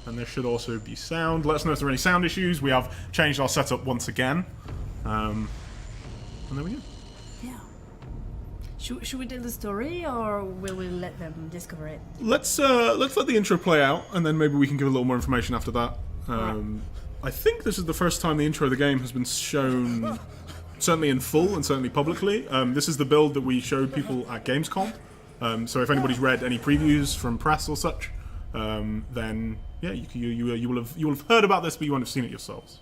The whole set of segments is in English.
And there should also be sound. Let us know if there are any sound issues. We have changed our setup once again. And there we go. Yeah. Should we tell the story, or will we let them discover it? Let's let the intro play out, and then maybe we can give a little more information after that. I think this is the first time the intro of the game has been shown, certainly in full and certainly publicly. This is the build that we showed people at Gamescom. So if anybody's read any previews from press or such, then yeah, you will have heard about this, but you won't have seen it yourselves.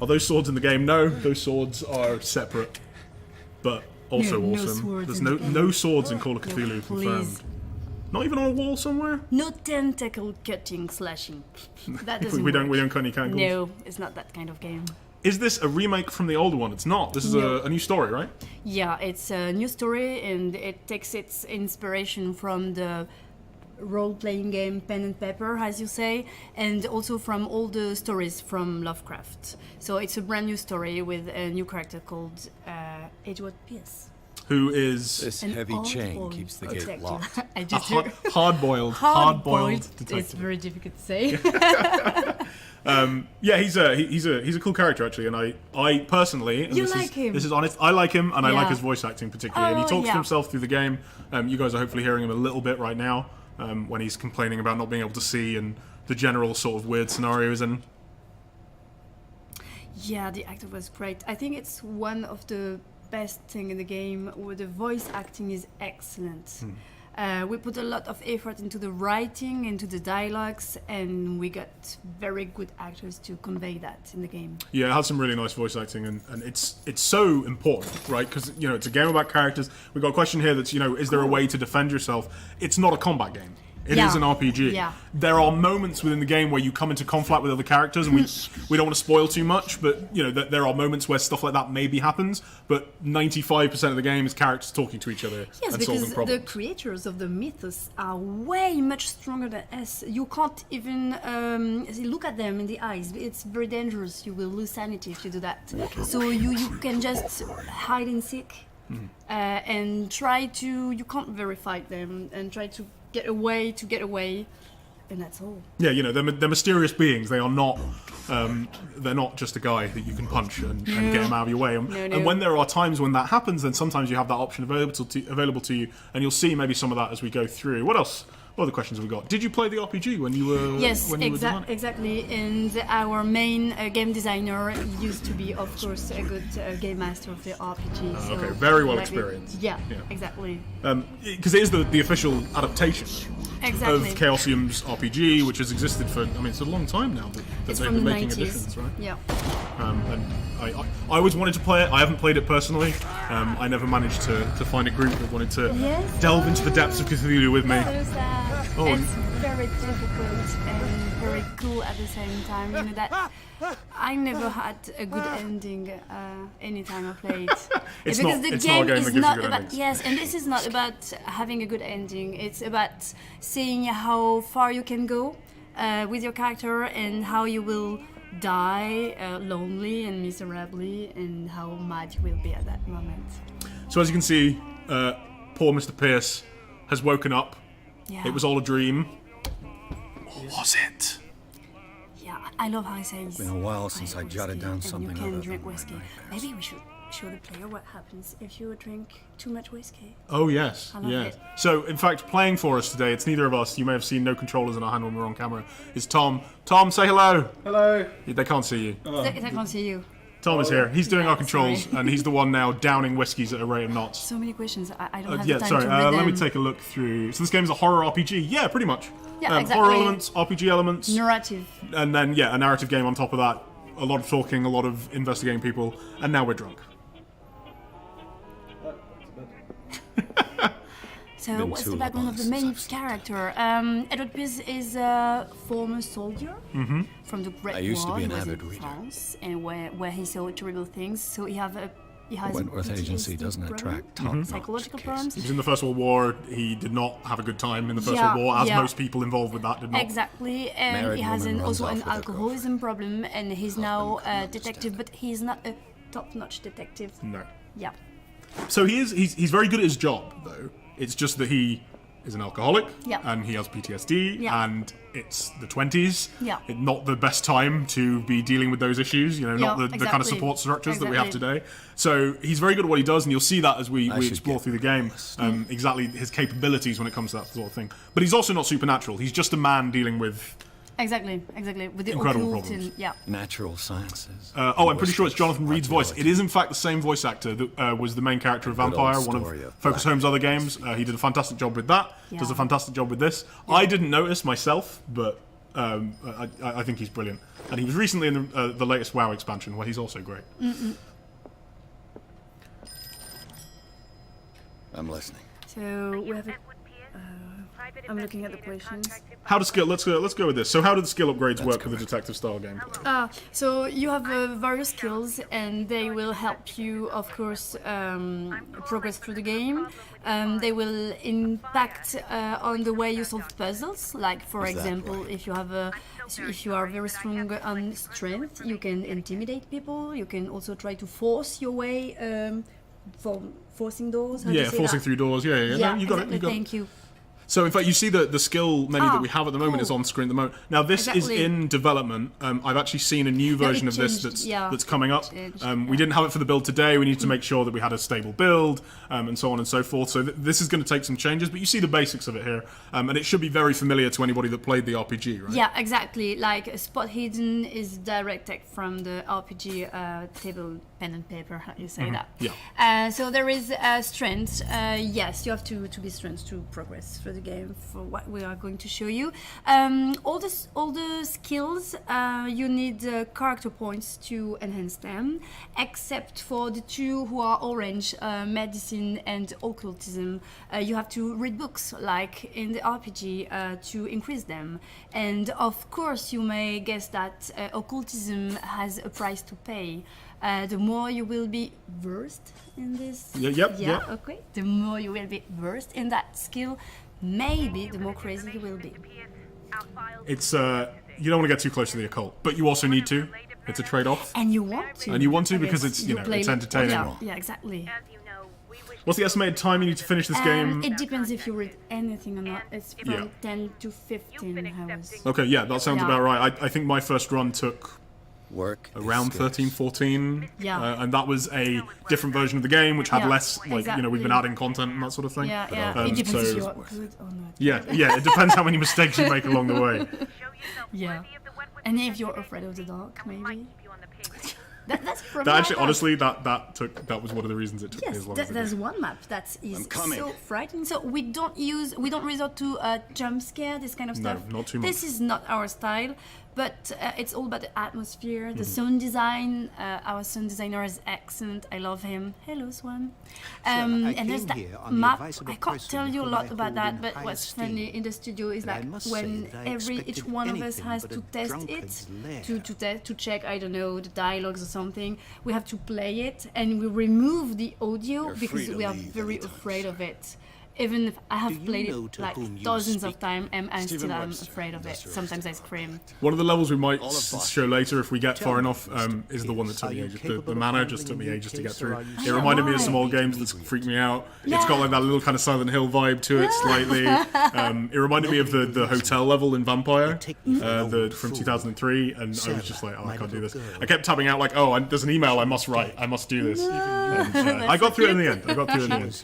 Are those swords in the game? No, those swords are separate, but also awesome. There's no swords in Call of Cthulhu confirmed. Not even on a wall somewhere? No tentacle cutting, slashing. That doesn't we don't work. cut any candles? No, it's not that kind of game. Is this a remake from the older one? It's not. This is a new story, right? Yeah, it's a new story, and it takes its inspiration from the role-playing game Pen and Paper, as you say, and also from all the stories from Lovecraft. So it's a brand new story with a new character called Edward Pierce. Who is this heavy chain keeps the gate locked. I just hard-boiled detective. It's very difficult to say. Yeah, he's a cool character actually, and I personally, and you like him. This is honest. I like him, and I like his voice acting particularly. And he talks to himself through the game. You guys are hopefully hearing him a little bit right now when he's complaining about not being able to see and the general sort of weird scenarios. And yeah, the actor was great. I think it's one of the best thing in the game where the voice acting is excellent. We put a lot of effort into the writing, into the dialogues, and we got very good actors to convey that in the game. Yeah, it has some really nice voice acting, and it's so important, right? Because it's a game about characters. We've got a question here that's is there a way to defend yourself? It's not a combat game. It is an RPG. Yeah. There are moments within the game where you come into conflict with other characters, and we don't want to spoil too much, but there are moments where stuff like that maybe happens. But 95% of the game is characters talking to each other and solving problems. The creators of the mythos are way much stronger than us. You can't even look at them in the eyes. It's very dangerous. You will lose sanity if you do that. So you can just hide and seek and try to. You can't verify them and try to get away, and that's all. Yeah, they're mysterious beings. They are not. They're not just a guy that you can punch and get him out of your way. And when there are times when that happens, then sometimes you have that option available to you, and you'll see maybe some of that as we go through. What else? What other questions have we got? Did you play the RPG when you were? Yes, exactly. And our main game designer used to be, of course, a good game master of the RPG. So okay, very well experienced. Yeah, exactly. Because it is the official adaptation of Chaosium's RPG, which has existed for, it's a long time now that they've been making editions, right? Yeah. And I always wanted to play it. I haven't played it personally. I never managed to find a group that wanted to delve into the depths of Cthulhu with me. It's very difficult and very cool at the same time. That I never had a good ending anytime I played. Because the game is not about and this is not about having a good ending. It's about seeing how far you can go with your character and how you will die lonely and miserably, and how mad you will be at that moment. So as you can see, poor Mr. Pierce has woken up. Yeah. It was all a dream. Or was it? Yeah, I love how he says. It's been a while since I jotted down something. You can drink whiskey. Maybe we should show the player what happens if you drink too much whiskey. Oh yes, yes. So in fact, playing for us today, it's neither of us. You may have seen no controllers in our hand when we're on camera. Is Tom? Tom, say hello. Hello. They can't see you. They can't see you. Tom is here. He's doing our controls, and he's the one now downing whiskies at a rate of knots. So many questions. I don't have the time to read them. Let me take a look through. So this game is a horror RPG. Yeah, pretty much. Yeah, exactly. Horror elements, RPG elements. Narrative. And then, a narrative game on top of that. A lot of talking, a lot of investigating people, and now we're drunk. So what's the background of the main character? Edward Pierce is a former soldier from the Great War. I used to be an avid in reader. France, and where he saw terrible things. So he has Wentworth Agency doesn't attract top-notch psychological cases. problems. He was in the First World War. He did not have a good time in the First World War, as most people involved with that did not. Exactly, and Married he has woman runs also off an with her alcoholism problem, and he's now a detective, but he's not a top-notch detective. No. Yeah. So he's very good at his job, though. It's just that he is an alcoholic, Yeah. and he has PTSD, Yeah. and it's the 20s. Yeah. Not the best time to be dealing with those issues, you know, not Yeah, the kind of exactly. support structures that we have Exactly. today. So he's very good at what he does, and you'll see that as we should explore get through the game, exactly his capabilities when it comes to that sort of thing. But he's also not supernatural. He's just a man dealing with... Exactly. With the Incredible occult problems. and, yeah. Natural sciences. I'm pretty sure it's Jonathan Reed's voice. It is, in fact, the same voice actor that was the main character of Good old Vampire, one story of of Focus Black Home's other games. He did a fantastic job with that. Does a Yeah. fantastic job with this. I didn't notice myself, but I think he's brilliant. And he was recently in the latest WoW expansion, where he's also great. I'm listening. So we have I'm looking at the questions. How does skill? Let's go with this. So, how do the skill upgrades work with the detective style gameplay? So you have various skills, and they will help you, of course, progress through the game. They will impact on the way you solve puzzles. Like, for example, if you are very strong on strength, you can intimidate people. You can also try to force your way, forcing doors. How do you say forcing that? through doors. Yeah. Yeah, No, you got exactly. it. Thank you. So, in fact, you see the skill menu that we have at the moment cool. is on screen at the moment. Now, this is Exactly. in development. I've actually seen a new version it of this changed, yeah. that's coming up. Changed, We didn't have it for the build today. We need to make sure that we had a stable build and so on and so forth. So this is going to take some changes, but you see the basics of it here. And it should be very familiar to anybody that played the RPG, right? Yeah, exactly. Like Spot Hidden is direct take from the RPG table pen and paper. How you say that? Yeah. So there is strength. Yes, you have to be strength to progress through the game for what we are going to show you. All the skills you need character points to enhance them, except for the two who are orange, medicine and occultism. You have to read books like in the RPG to increase them. And of course, you may guess that occultism has a price to pay. The more you will be versed in this, okay. The more you will be versed in that skill, maybe the more crazy you will be. It's you don't want to get too close to the occult, but you also need to. It's a trade-off. And you want to. And you want to I because guess it's you play- it's entertaining. Yeah, exactly. What's the estimated time you need to finish this game? It depends if you read anything or not. It's from Yeah. 10 to 15 hours. Okay, yeah, that sounds Yeah. about right. I think my first run took Work. is around scarce. 13, 14. Yeah. And that was a different version of the game, which had Yeah, less, we've been exactly. adding content and that sort of thing. Yeah. It depends so, if you're good or not. yeah, it depends how many mistakes you make along the way. Yeah. And if you're afraid of the dark, maybe. That's probably That actually, not honestly, that was one of the reasons it took me Yes, as long as it there's did. one map that is coming. so frightening. So we don't resort to jump scare, this kind of No, stuff. not too much. This is not our style, but it's all about the atmosphere, Mm-hmm. the sound design. Our sound designer is excellent. I love him. Hello, Swan. And there's that map. I can't tell you a lot about that, but what's funny in the studio is that when each one of us has to test it, to check, I don't know, the dialogues or something, we have to play it and we remove the audio You're because free to we are leave very anytime. afraid of it. Even if I have played know it to like whom you dozens of speak? times, and I Stephen still am Webster, afraid of it. Industrial Sometimes I scream. One of the levels we might All of Boston. show later if we get Tell far me, enough Mr. is the one that took Are me you ages. capable The of manor just took handling me a ages to new get case, or through. are you It sure? reminded me of some Why? old games that freaked me out. It's Yeah. got like that little kind of Silent Hill vibe to it slightly. It reminded me of the hotel level in Vampire from 2003, and I was just like, oh, I can't do this. I kept tabbing out like, oh, there's an email I must write. I must do this. And, I got through it in the end.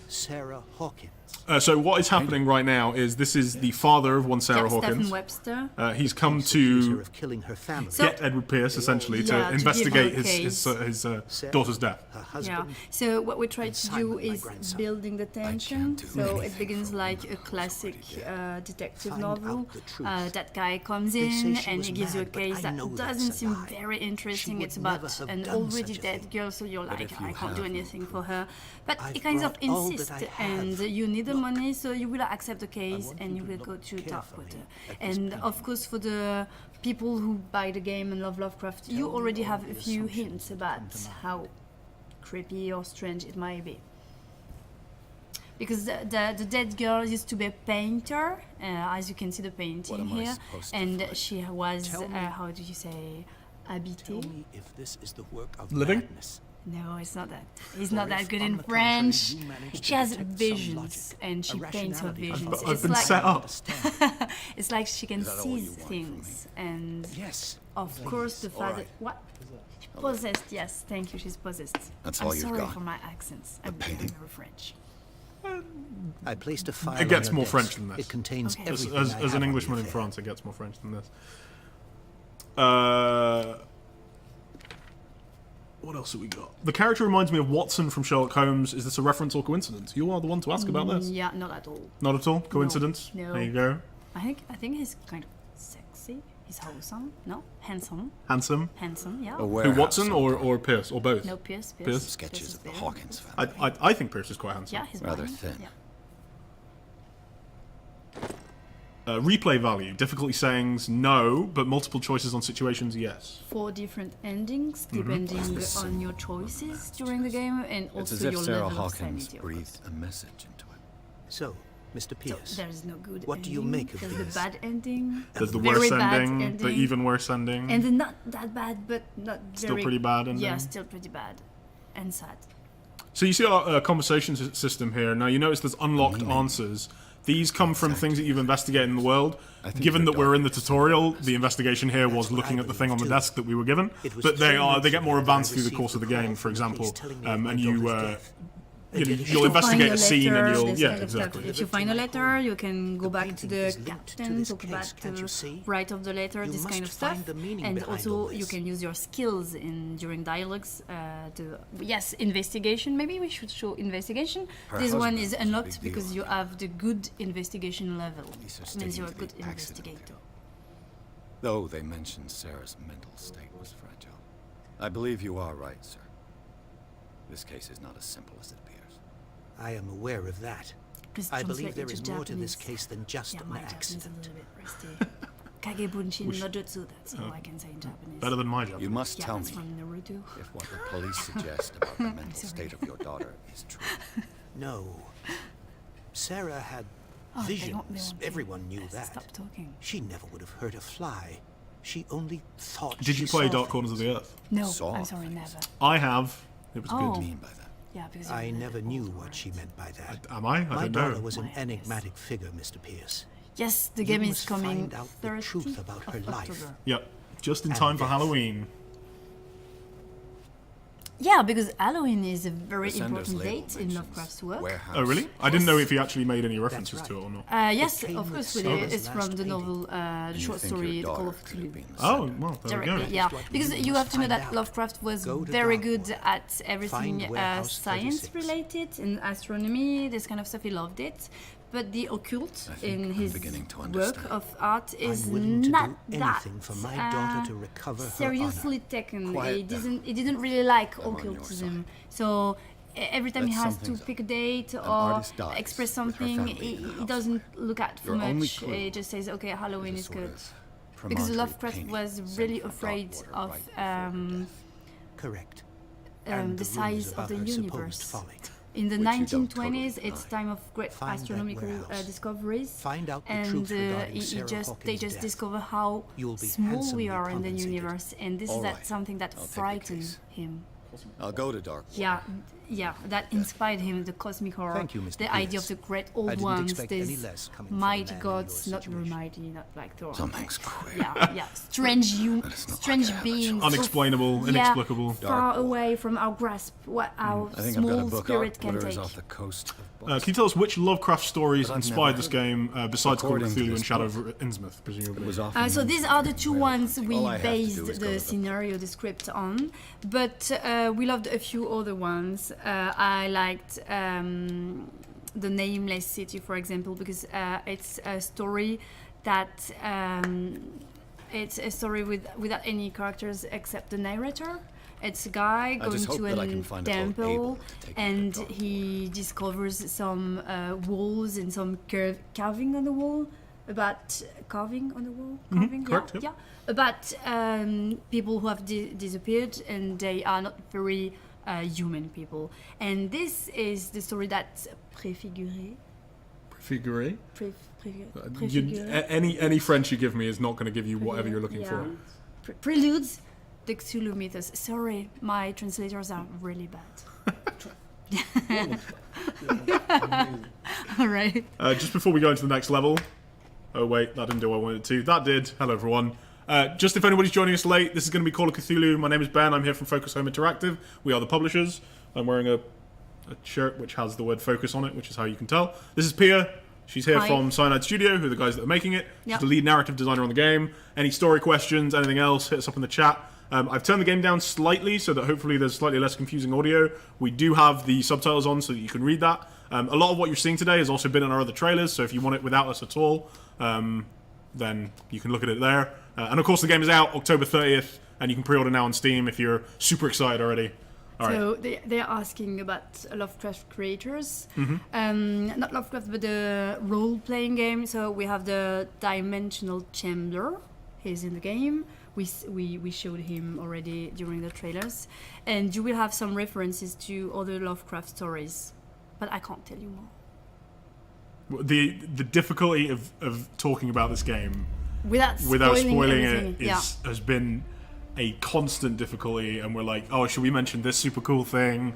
Sarah Hawkins. So what is happening right now is this is the father of one Sarah Stephen Hawkins. Webster. He's come Accuse her to of killing her family. So- get Edward Pierce essentially Yeah, to to give investigate her a his daughter's death. her Yeah. husband. So what we try to do Simon, my is grandson. building the tension. So it begins like a classic detective Find novel. out the truth. That guy comes They say in she and was he gives you a mad, but case I that know that's doesn't a seem lie. very interesting. She It's would about never have an done already such a dead thing. girl, so you're like, if you I can't do have anything no for her. But I've he kind of brought all that insists, I have. and you need the Look. money, so you will accept the case want and you you to will go look to carefully Darkwater. at this And painting. of course, for the people who buy the game and love Lovecraft, you Tell me already all have the a few assumptions hints that about come to mind. how creepy or strange it might be. Because the dead girl used to be a painter, as you can see the What painting am I here, supposed to and find? she was, Tell me- how do you say, Tell habitée? me if this is the work of Living? madness. No, it's not that. He's not Or that if, good on in the contrary, French. you manage to She has detect some visions, logic, and she a paints her rationality. visions. I've It's been like set up. it's like she can Is that all you see want from things, and Yes. of course the fact right. that what she's possessed. Yes, thank you. She's possessed. That's I'm all you've sorry got? for my accents. I'm painting? very French. I placed a file It gets on your more desk. French than this. It contains Okay. As, everything I as have an on Englishman the in affair. France, it gets more French than this. What else have we got? The character reminds me of Watson from Sherlock Holmes. Is this a reference or coincidence? You are the one to ask about this. Yeah, not at all. Not at all? Coincidence? No. There you go. I think he's kind of sexy. He's wholesome. No, handsome. Handsome. Yeah. Aware Who, Watson or Pierce? Or both? No, Pierce. Pierce? Sketches is of the better. Hawkins family. I think Pierce is quite handsome. Yeah, he's Rather blind. thin. Yeah. Replay value. Difficulty settings, no, but multiple choices on situations, yes. 4 different endings Mm-hmm. depending on your choices during the game, and It's also as if your Sarah level of Hawkins sanity. Of breathed course. a message into it. So, Mr. Pierce, There is no good. What do you ending. make of There's these? the bad ending. There's the very worst bad ending, the even worse ending. and the not that bad, but not Still very. pretty bad ending. Yeah, still pretty bad, and sad. So you see our conversation system here. Now you notice there's unlocked answers. These come from things that you've investigated in the world. I think Given your that we're in the daughter tutorial, the investigation here was what looking I at the thing on the believe, too. desk that we were given. It was But they 3 months get more ago that I advanced through the received course of the a call game, for from the police example, telling me of my and you daughter's death. you'll If you investigate find a scene and letter, you'll this yeah kind of stuff. exactly. If you find a letter, you can go The back to painting the is linked to captain, this talk case, back can't to you see? write of the letter, You this kind of must find stuff, the meaning and behind also all you this. can use your skills in during dialogues to yes, investigation. Maybe we should show investigation. Her This one husband is was a unlocked big because deal. you have the good investigation level. Police are Means sticking you're a to good the accident investigator. theory. Though they mentioned Sarah's mental state was fragile. I believe you are right, sir. This case is not as simple as it appears. I am aware of that. Please I translate believe there into is more to this Japanese. case than just Yeah, an my Japanese is a accident. little bit rusty. Kagebunshin no jutsu, that's all I can say in Japanese. Better than my job. You must yeah, tell that's me from Naruto. if what the police suggest about the mental sorry. state of your daughter is true. No. Sarah had Oh, visions. they won't Everyone knew Yes, that. Stop talking. She never would have hurt a fly. She only thought Did she you play saw Dark Corners of things. the Earth? No, Saw I'm sorry, things. never. I have. It was Oh. good. What do you mean by that? Yeah, because I you're never the knew old what she right. meant by that. Am I? I My don't daughter know. was an Well, yes. enigmatic figure, Mr. Pierce. Yes, the You game is must coming find out the 30th truth about her of life. October. Yep. Just in And time for death. Halloween. Yeah, because Halloween is a very The sender's important label date in mentions Lovecraft's work. warehouse. Oh really? I didn't know if he actually made any references That's to it right. or not. Yes, came of with course, Sarah's it's from last the painting. novel, the And you short think story, your The Call daughter of could have Cthulhu. been the Oh sender? well, there we Directly, go. yeah, That's what because you you must have to know find that out. Lovecraft was Go to very Darkwater. good at everything Find warehouse science 36. related, in astronomy, this kind of stuff. He loved it, but the occult I think in I'm his beginning to work understand. of art is I'm willing to not do that anything for my daughter to recover her seriously honor. taken. Quiet He didn't really like I'm on your occultism, side. so. Every time he Let has some to things pick a up. date or artist dies express with her something, family he, in the he house doesn't look at for Your only much. clue He just says, "Okay, Halloween There's is a sort good." of Because promontory Lovecraft painting was sent really from afraid Darkwater of right before her death. Correct. And the rumors size of about the her supposed universe. folly. In the Which you don't 1920s, totally it's deny. time of great Find that astronomical warehouse. discoveries, Find out the and truth regarding they Sarah just Hawkins' death. discover how You'll be small we handsomely are in the compensated. universe, and this All is right. something that I'll take the frightened case. him. I'll go to Darkwater. Yeah, that inspired him, the cosmic horror, Thank you, Mr. the idea of Pierce. the great I old didn't ones, expect any these less coming from a mighty man in gods, your not very situation. mighty, not like Thor. Something's queer. Yeah, strange That is not strange like average. beings, Unexplainable, inexplicable. far Dark away from our grasp, what our I think I've got a small book spirit art can glitters take. off the coast of Can Boston. you tell us which Lovecraft stories But I've inspired never this heard game, besides Call of According to Cthulhu this and Shadow book, of Innsmouth, presumably? It was often So these are the two ones we All I have to do based is go the to the- scenario, the script on, but we loved a few other ones. I liked the Nameless City, for example, because it's a story that it's a story without any characters except the narrator. It's a guy going just hope to that I a can find a boat temple, able to take me to and Darkwater. he discovers some walls and some carving on the wall. About carving on the wall? Carving? correct, Yeah, yep. yeah. About people who have disappeared and they are not very human people. And this is the story that Préfiguré. Figure. Préfiguré. Any French you give me is not going to give you whatever you're looking for. Preludes. the Cthulhu mythos. Sorry, my translators are really bad. All right. Just before we go into the next level. Oh wait, that didn't do what I wanted it to. That did. Hello everyone. Just if anybody's joining us late, this is going to be Call of Cthulhu. My name is Ben. I'm here from Focus Home Interactive. We are the publishers. I'm wearing a shirt which has the word Focus on it, which is how you can tell. This is Pia. She's here Hi. from Cyanide Studio, who are the guys that are making it. She's Yep. the lead narrative designer on the game. Any story questions, anything else, hit us up in the chat. I've turned the game down slightly so that hopefully there's slightly less confusing audio. We do have the subtitles on so that you can read that. A lot of what you're seeing today has also been in our other trailers, so if you want it without us at all, then you can look at it there. And of course the game is out October 30th, and you can pre-order now on Steam if you're super excited already. All right. So they're asking about Lovecraft creators. Mm-hmm. Not Lovecraft, but the role-playing game. So we have the Dimensional Chamber. He's in the game. We showed him already during the trailers. And you will have some references to other Lovecraft stories. But I can't tell you more. The difficulty of talking about this game Without spoiling anything. it has been a constant difficulty, and we're like, oh, should we mention this super cool thing?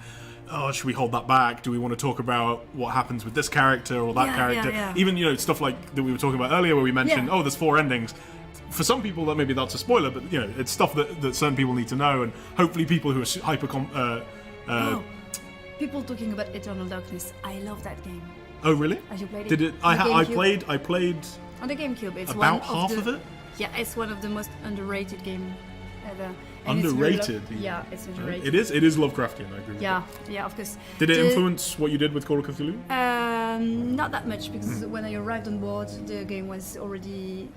Oh, should we hold that back? Do we want to talk about what happens with this character or that character? Yeah. Even, stuff like that we were talking about earlier where we mentioned, Yeah. oh, there's 4 endings. For some people, that maybe that's a spoiler, but, it's stuff that certain people need to know, and hopefully people who are People talking about Eternal Darkness. I love that game. Oh, really? Have you played it? Did it? On the I GameCube? played On the GameCube. It's about one half of it. Yeah, it's one of the most underrated game ever. And it's very Underrated? yeah, it's underrated. It is Lovecraftian, I agree with Yeah, of course. Did it influence what you did with Call of Cthulhu? Not that much, because when I arrived on board, the game was already,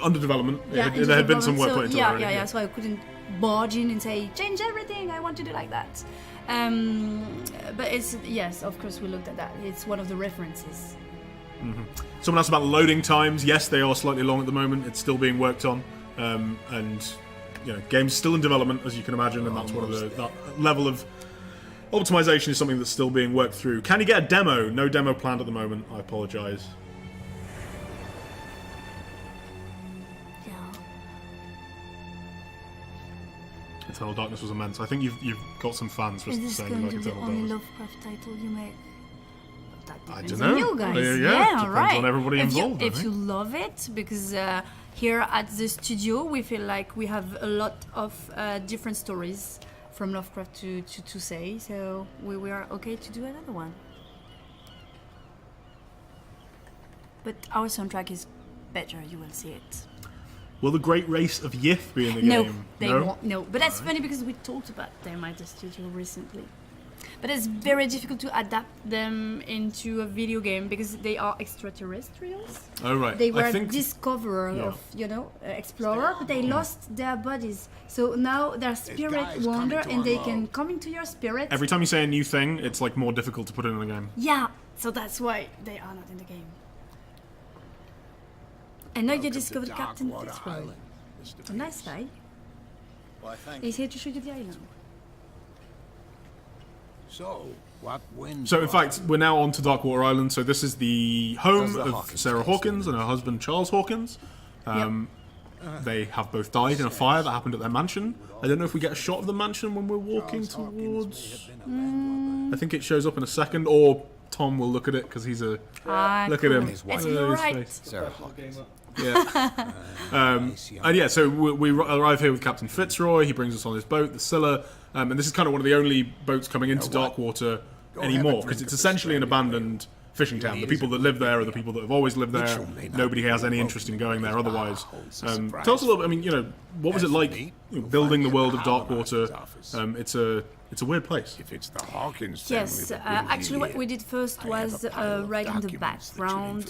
Under development. yeah, There had been some work so, put into it yeah, already. yeah. So I couldn't barge in and say, change everything, I want to do like that. But yes, of course we looked at that. It's one of the references. Someone asked about loading times. Yes, they are slightly long at the moment. It's still being worked on, and game's still in development, as you can imagine, and that's one of that level of optimization is something that's still being worked through. Can you get a demo? No demo planned at the moment. I apologise. Yeah. Eternal Darkness was immense. I think you've got some fans for Is this saying going you to like be the Eternal only Darkness. Lovecraft title you make? That I depends don't on know. you guys. Yeah, depends right. on everybody if involved, I if think. you love it, because here at the studio we feel like we have a lot of different stories from Lovecraft to say, so we are okay to do another one. But our soundtrack is better, you will see it. Will the Great Race of Yith be in the No, game? they won't. No, but that's funny because we talked about them at the studio recently. But it's very difficult to adapt them into a video game because they are extraterrestrials. Oh, right. They were I think discoverer of, explorer, but they lost their bodies. So now their spirit wander and they can come into your spirit. every time you say a new thing, it's like more difficult to put it in the game. Yeah, so that's why they are not in the game. And now you discovered Captain Fitzroy. A nice guy. Why, thank He's here to show you the island. So, what wind? So, in fact, we're now on to Darkwater Island. So, this is the home Does the of Hawkins Sarah case Hawkins and her husband Charles Hawkins. They have both died in a fire that happened at their mansion. I don't know if we get a shot of the mansion when we're walking towards. I think it shows up in a second, or Tom will look at it because he's a. Look at him. His wife. It's Look at his right. face. Sarah Hawkins. Yeah. And yeah, so we arrive here with Captain Fitzroy. He brings us on his boat, the Scylla, and this is kind of one of the only boats coming into Darkwater anymore because it's essentially an abandoned fishing town. The people that live there are the people that have always lived there. Nobody has any interest in going there otherwise. Tell us a little bit. I mean, what was it like building the world of Darkwater? It's a weird place. If it's the Hawkins Yes, actually what we did first was writing the background,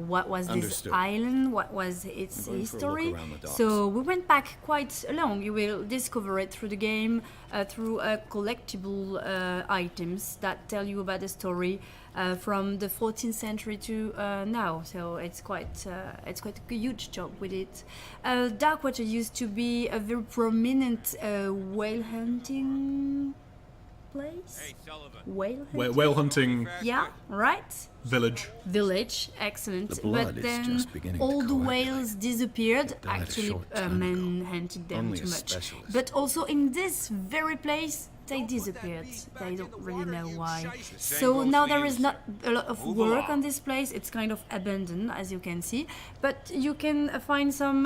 what was this Understood. island, what was its going for a look history. around the docks. So we went back quite long. You will discover it through the game, through collectible items that tell you about the story from the 14th century to now. So it's quite a huge job with it. Darkwater used to be a very prominent whale hunting place. Whale. Whale hunting Yeah, right. village. Excellent. The blood But is then just beginning to all the coagulate. whales disappeared. died a Actually, short time men ago. hunted them Only too a much. specialist. But also in this very place, they disappeared. They don't really know why. So now there is not a lot of work on this place. It's kind of abandoned, as you can see. But you can find some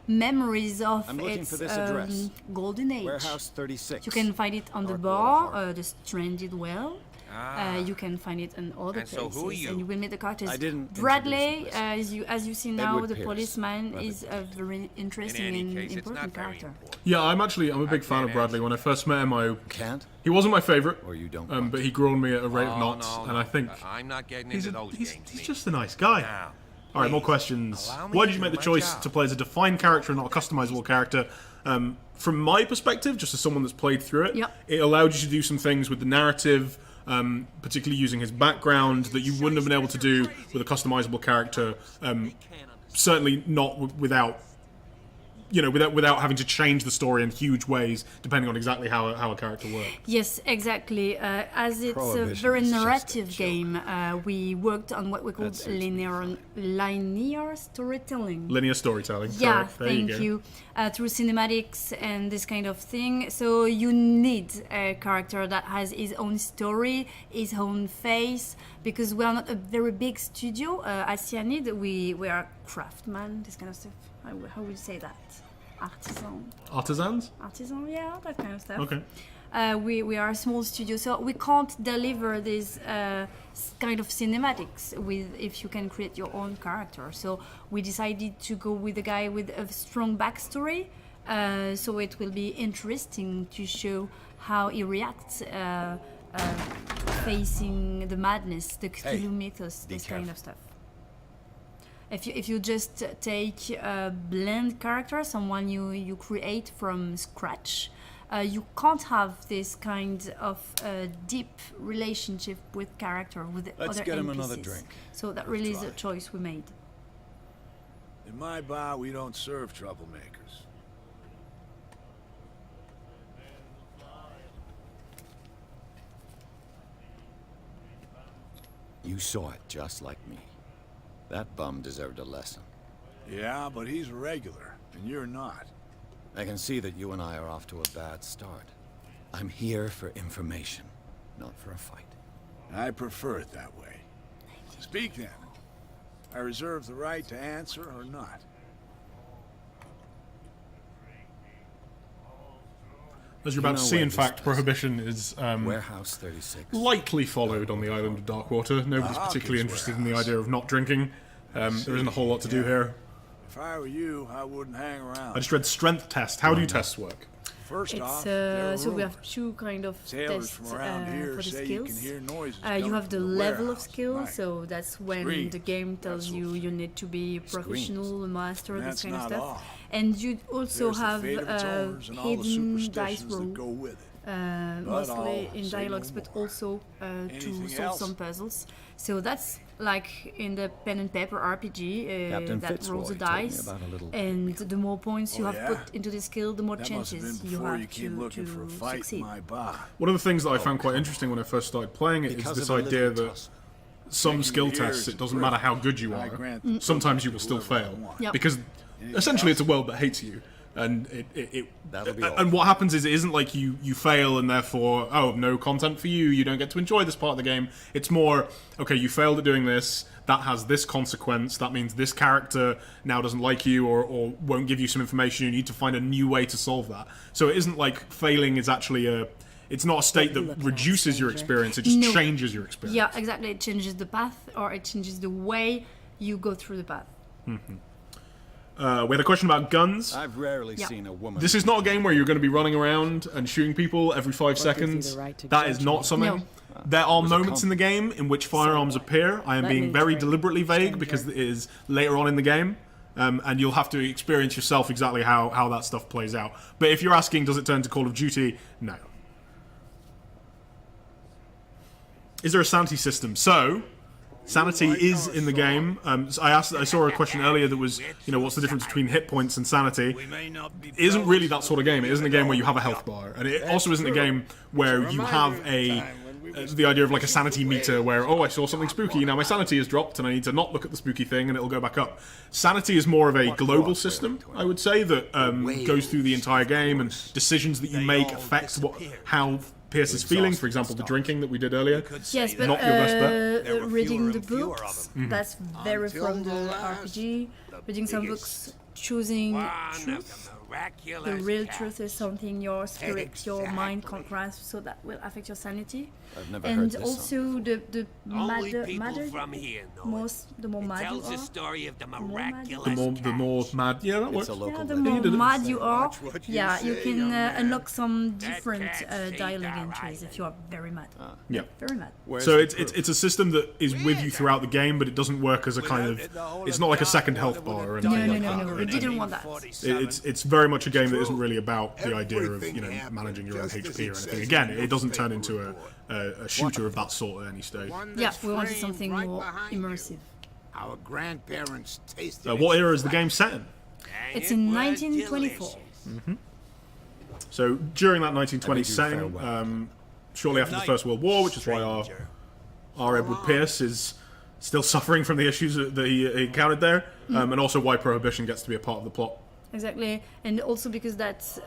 memories of I'm looking its for this address. golden age. Warehouse 36. You can find it on the Darkwater bar, Harbor. the stranded well. You can find it in other And so places, who are you? and you will meet the characters. I didn't Bradley, introduce as you see now, Edward the Pierce, policeman brother. is a very interesting In any and case, it's important not very character. important. Yeah, I'm a big fan of Bradley. When I first met him, Can't? he wasn't my favorite, Or you don't but he grew on me at a rate of Oh, knots, no, and no. I think I'm not getting he's into those games. he's me. just a nice guy. Now, All right, more please, questions. allow me Why to did you make the do my choice job? to play as a defined character and not a customizable character? From my perspective, just as someone that's played through it, Yep. it allowed you to do some things with the narrative, particularly using his background, that you wouldn't have been able to do with a customizable character. Certainly not without having to change the story in huge ways, depending on exactly how a character works. Yes, exactly. As it's a Prohibition very is just a narrative joke. game, we worked on what we call That suits me linear storytelling. Linear storytelling. Yeah, correct. There thank go. you. Through cinematics and this kind of thing. So you need a character that has his own story, his own face, because we are not a very big studio. At Cyanide, we are craftsmen, this kind of stuff. How would you say that? Artisans? Artisan, yeah, that kind of stuff. Okay. We are a small studio, so we can't deliver this kind of cinematics with if you can create your own character. So we decided to go with a guy with a strong backstory, so it will be interesting to show how he reacts facing the madness, the Cthulhu mythos, be this kind careful. of stuff. If you just take a blend character, someone you create from scratch, you can't have this kind of deep relationship with character with the Let's other get him NPCs. another drink. So that really is a choice we made. In my bar, we don't serve troublemakers. You saw it just like me. That bum deserved a lesson. Yeah, but he's a regular, and you're not. I can see that you and I are off to a bad start. I'm here for information, not for a fight. I prefer it that way. Speak then. I reserve the right to answer or not. As you're about You to know see, where in this fact, is. Prohibition is Warehouse 36. lightly followed on the island of Darkwater. Nobody's particularly interested in the idea of not drinking. There isn't a whole lot to do here. If I were you, I wouldn't hang around. I just read strength test. How do tests work? First off, It's there are so we have rumors. two kind of Sailors tests from around here for the say you can skills. hear noises You coming have the from the level of warehouse. skill, Right. so that's when Screams. the game tells That's you what- you need to be professional, master, And this that's kind of not stuff. all. And you also There's the have fate of its owners and all the hidden dice superstitions that roll, go with it. mostly I'll in say dialogues, no but more. also to Anything solve else? some puzzles. So that's like in the pen and paper RPG Captain that Fitzroy rolls the told me dice, about a little and the more points you Oh, have yeah? put into the skill, the more That must have been chances you before have you came to looking for a fight succeed. in my bar. One of the things that I found quite interesting when I first started playing it is Because this of a idea little that tussle. some Taking skill the tests, ears it and doesn't matter how good you I are, grant the sometimes you will privilege still to whoever I fail. want. Yep. Because essentially it's a world that hates you. And That'll be all. and what happens is it isn't like you fail and therefore, oh, no content for you, you don't get to enjoy this part of the game. It's more, okay, you failed at doing this, that has this consequence, that means this character now doesn't like you or won't give you some information, you need to find a new way to solve that. So it isn't like failing is actually it's not a state that reduces your experience, it just No. changes your experience. Yeah, exactly. It changes the path, or it changes the way you go through the path. We had a question about guns. I've rarely Yeah. seen a woman. This is not a game where you're going to be running around and shooting people every 5 seconds. the right to That is judge not me? something. No. There are Was it moments in the game in which firearms appear. I am Let being me very train, deliberately vague stranger. because it is later on in the game. And you'll have to experience yourself exactly how that stuff plays out. But if you're asking, does it turn to Call of Duty? No. Is there a Santi system? So, Sanity is in the game. So I saw a question earlier that was, what's the difference between hit points and sanity? It isn't really that sort of game. It isn't a game where you have a health bar, and it also isn't a game where you have the idea of like a sanity meter where, I saw something spooky, now my sanity is dropped and I need to not look at the spooky thing and it'll go back up. Sanity is more of a global system, I would say, that goes through the entire game, and decisions that you make affect how Pierce is feeling. For example, the drinking that we did earlier. Yes, but not your best bet. reading the books, that's very from the RPG. Reading some books, choosing truth. The real truth is something your spirit, your mind can't grasp, so that will affect your sanity. I've never heard And this also the madder, the more mad you tells the are, story of the more mad you miraculous are. The more mad. Yeah, that works. It's a local the legend. more mad you are, what you you say, can young man. unlock some different can't save dialogue our entries if you are very mad. Yeah. Very mad. Where's So the it's proof? a system that is with you throughout the game, but it doesn't work as a kind of. It's not like a second health bar or anything like that. No, we didn't want that. It's very much a game that isn't really about the idea of managing your own HP or anything. Again, it doesn't turn into a shooter of that sort at any stage. Yeah, we wanted something more immersive. Our grandparents tasted What era is the game set in? It's in 1924. So during that 1920s you setting, farewell. shortly after the First World War, which is why our Edward Pierce is still suffering from the issues that he encountered there, and also why Prohibition gets to be a part of the plot. Exactly, and also because that's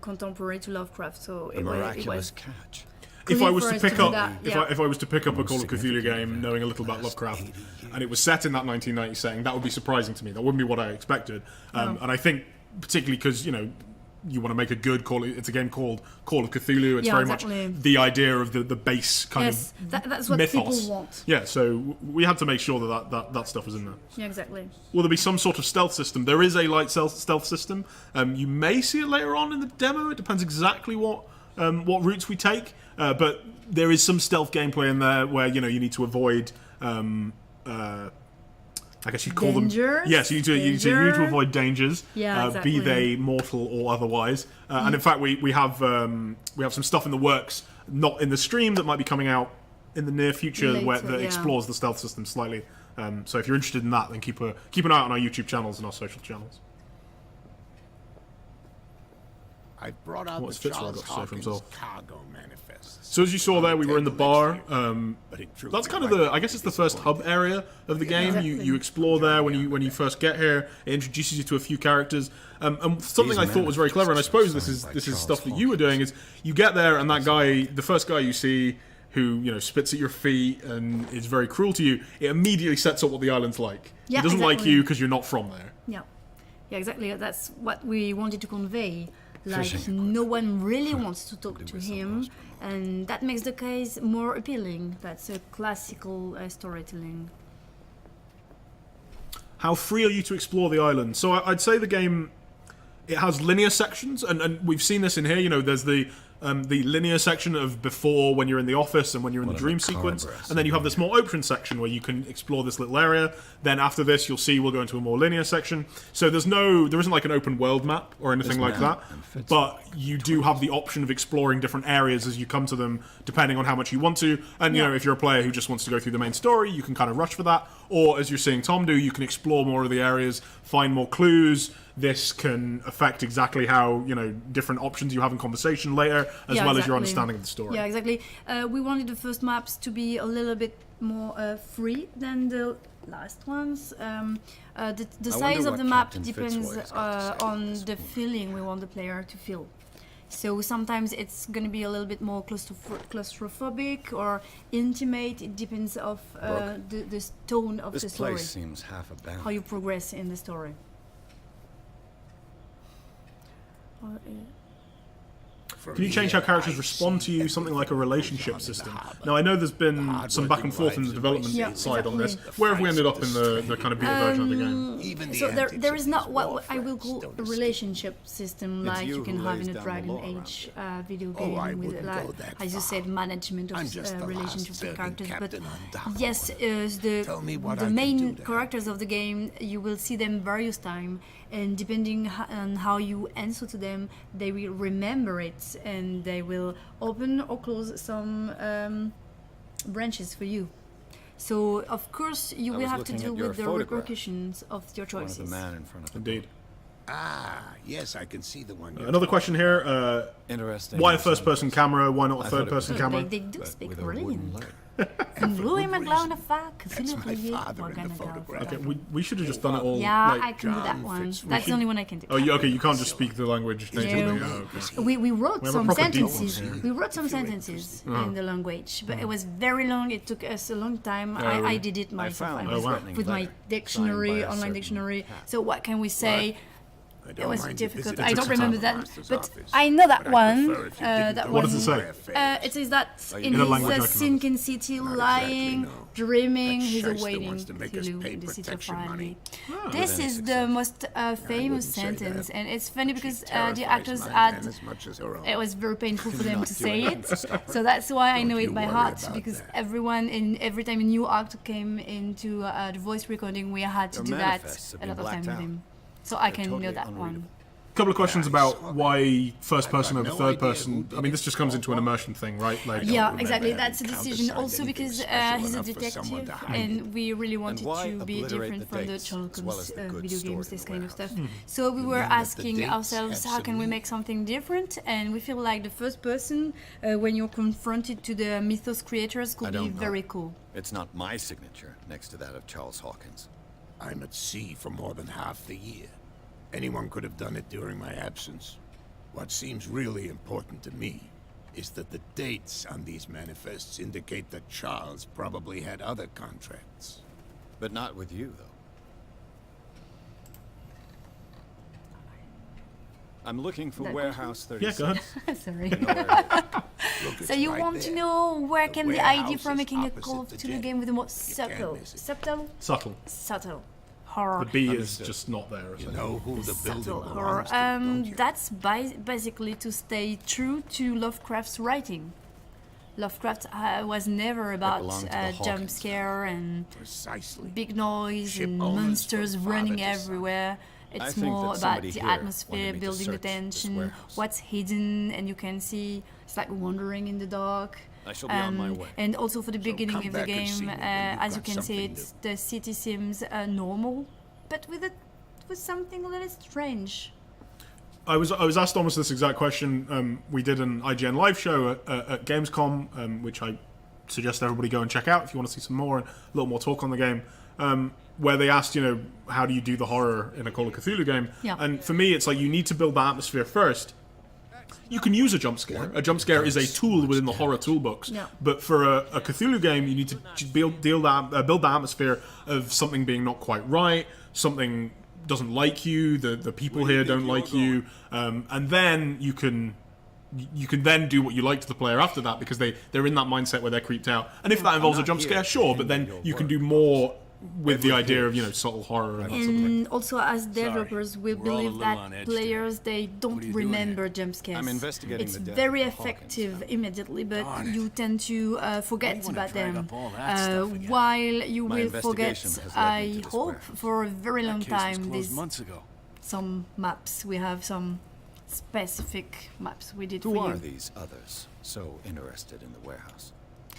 contemporary to Lovecraft, so The it miraculous was catch. If I was for to us pick do up, that, if I was to pick up a Call of Cthulhu game, knowing a little about Lovecraft, and it was set in that 1990s setting, that would be surprising to me. That wouldn't be what I expected, and I think particularly because you want to make a good call. It's a game called Call of Cthulhu. It's very exactly. much the idea of the base kind Yes, of that's what mythos. people want. Yeah, so we had to make sure that stuff was in there. Yeah, exactly. Will there be some sort of stealth system? There is a light stealth system. You may see it later on in the demo. It depends exactly what routes we take. But there is some stealth gameplay in there where you need to avoid. I guess you'd call Dangers? them. Yes, you need to avoid dangers. Yeah, exactly. Be they mortal or otherwise. And in fact, we have some stuff in the works, not in the stream, that might be coming out in the near future Later, that explores the stealth system slightly. So if you're interested in that, then keep an eye out on our YouTube channels and our social channels. I brought out What's the Fitzroy Charles got to say for Hawkins himself? cargo manifest. So as you saw there, we were in the bar. That's That's kind of I guess it's the first hub area of the game. You explore there when you first get here. It introduces you to a few characters. And something I thought was very clever, and I suppose this is stuff that you were doing, is you get there and that guy, the first guy you see, who spits at your feet and is very cruel to you, it immediately sets up what the island's like. Yeah, it doesn't like exactly. you because you're not from there. Yeah, exactly. That's what we wanted to convey. Like, Fishing no one really wants to talk to him, and that makes the case more appealing. That's a classical storytelling. How free are you to explore the island? So I'd say the game, it has linear sections, and we've seen this in here. There's the linear section of before, when you're in the office and when you're in the dream sequence, and then you have this more open section where you can explore this little area. Then after this, you'll see we'll go into a more linear section. So there isn't like an open world map or anything like that, but you do have the option of exploring different areas as you come to them, depending on how much you want to. And if you're a player who just wants to go through the main story, you can kind of rush for that. Or as you're seeing Tom do, you can explore more of the areas, find more clues. This can affect exactly how different options you have in conversation later, as well as your understanding of the story. Yeah, exactly. We wanted the first maps to be a little bit more free than the last ones. The size of what the map Captain depends Fitzroy's got to say on the feeling we want the player to feel. So sometimes it's going to be a little bit more claustrophobic or intimate. It depends of the tone of This the story, place seems half abandoned. how you progress in the story. Can you change how characters respond to you? Something like a relationship system. Now, I know there's been some back and forth in the development side on this. Where have we ended up in the kind of beta version of the game? So there is not what I will call a relationship system like you can have in a Dragon Age video game with, as you said, management of relationships with characters. But yes, the main characters of the game, you will see them various times, and depending on how you answer to them, they will remember it, and they will open or close some branches for you. So of course you I will was have to looking deal at your with the photograph. repercussions of your One of the choices. man in front of the Indeed. Ah, yes, I can see the one. you're Another question here. Interesting. Why a first-person camera? Why not a I thought it third-person was- camera? They do but speak with a wooden brilliant. leg. Louis good McLeod reason. fuck. That's my father in the photograph. Okay, we should have just done it all. Yeah, like, I can do that John one. Fitzroy. That's the only one I can do. Oh, okay. You can't just speak the language natively. No. Oh, okay. We wrote We have a some proper deal sentences. here. We wrote some sentences in the language, but it was very long. It took us a long time. Oh, really? I did it myself. found I a was threatening with my letter dictionary, signed by a online certain dictionary. cat. So what can we say? I It don't was mind you difficult. visiting I don't the remember Town that, Master's but office, I know that but I'd one. prefer if you didn't That go What does it into say? my affairs. It says that you in In a his language I can sinking city, Not lying, exactly, no. dreaming, That he's shyster awaiting wants to make us Cthulhu pay in the city of protection Riley. money. This Within is six the years. most famous say sentence, that. and it's funny because She the terrifies actors my had. men as much as her own. It was very painful for them not to do say anything it, to stop her. so that's why I know Don't it you by worry heart. about Because that. every time a new actor came into the voice recording, we had to Your do that manifests have a lot been of time blacked with out. him. So I can totally know that unreadable. one. Couple of questions Yeah, I about saw why first person I've over got third no idea person. who did I mean, this it just comes or into an what. immersion thing, right? Like, Yeah, remember exactly. having That's a decision. countersigned Also anything because special he's a enough for someone detective, to hide and we really wanted why to be obliterate different the from the dates Sherlock as well Holmes as the good video story games, in this the kind of warehouse? stuff. So we were mean that the asking dates ourselves, have how can we some make something different? And we feel like the first person, when you're confronted to the mythos creators, I could be don't know. very cool. It's not my signature next to that of Charles Hawkins. I'm at sea for more than half the year. Anyone could have done it during my absence. What seems really important to me is that the dates on these manifests indicate that Charles probably had other contracts. But not with you, though. I'm looking for That Warehouse yeah, 36. go ahead. Sorry. You know where Look, So it's you right want to there. know where The can the warehouse idea for is making a opposite Call of the Cthulhu gym. game with the more can't subtle, miss it. subtle, Subtle. horror? The B is Understood. just not there. You essentially. know who the building Subtle belongs horror. to, don't you? That's basically to stay true to Lovecraft's writing. Lovecraft was never about belonged to the jump Hawkins scare and Precisely. big noise Ship and owners monsters from running father to son. everywhere. I It's think more that about somebody the here atmosphere, wanted me to building the search this tension, warehouse. what's hidden, and you can see it's like wandering in the dark. I shall be on my way. And also for the beginning come of the back and see game, me when you've as you got can see, something it's, the city seems normal, but with something a little strange. I was asked almost this exact question. We did an IGN live show at Gamescom, which I suggest everybody go and check out if you want to see some more and a little more talk on the game. Where they asked, how do you do the horror in a Call of Cthulhu game? Yeah. And for me, it's like you need to build the atmosphere first. You can use a jump scare. A jump scare is a tool within the horror toolbox. Yeah. But for a Cthulhu game, you need to build the atmosphere of something being not quite right, something doesn't like you, the people here don't like you, and then you can then do what you like to the player after that because they're in that mindset where they're creeped out. And if that involves a jump scare, sure, but then you can do more with the idea of subtle horror and that sort of thing. And also, as developers, we We're all a believe little on that edge players they don't are you doing remember jump scares. I'm investigating It's the death very of the Hawkins effective family. immediately, but Darn it. you tend to forget wanna about drag them. up all that stuff again. While you My will forget, investigation has led me to I this hope, warehouse. for a very long Case was time, closed these months ago. some maps. We have some specific maps we did Who for are you. these others so interested in the warehouse?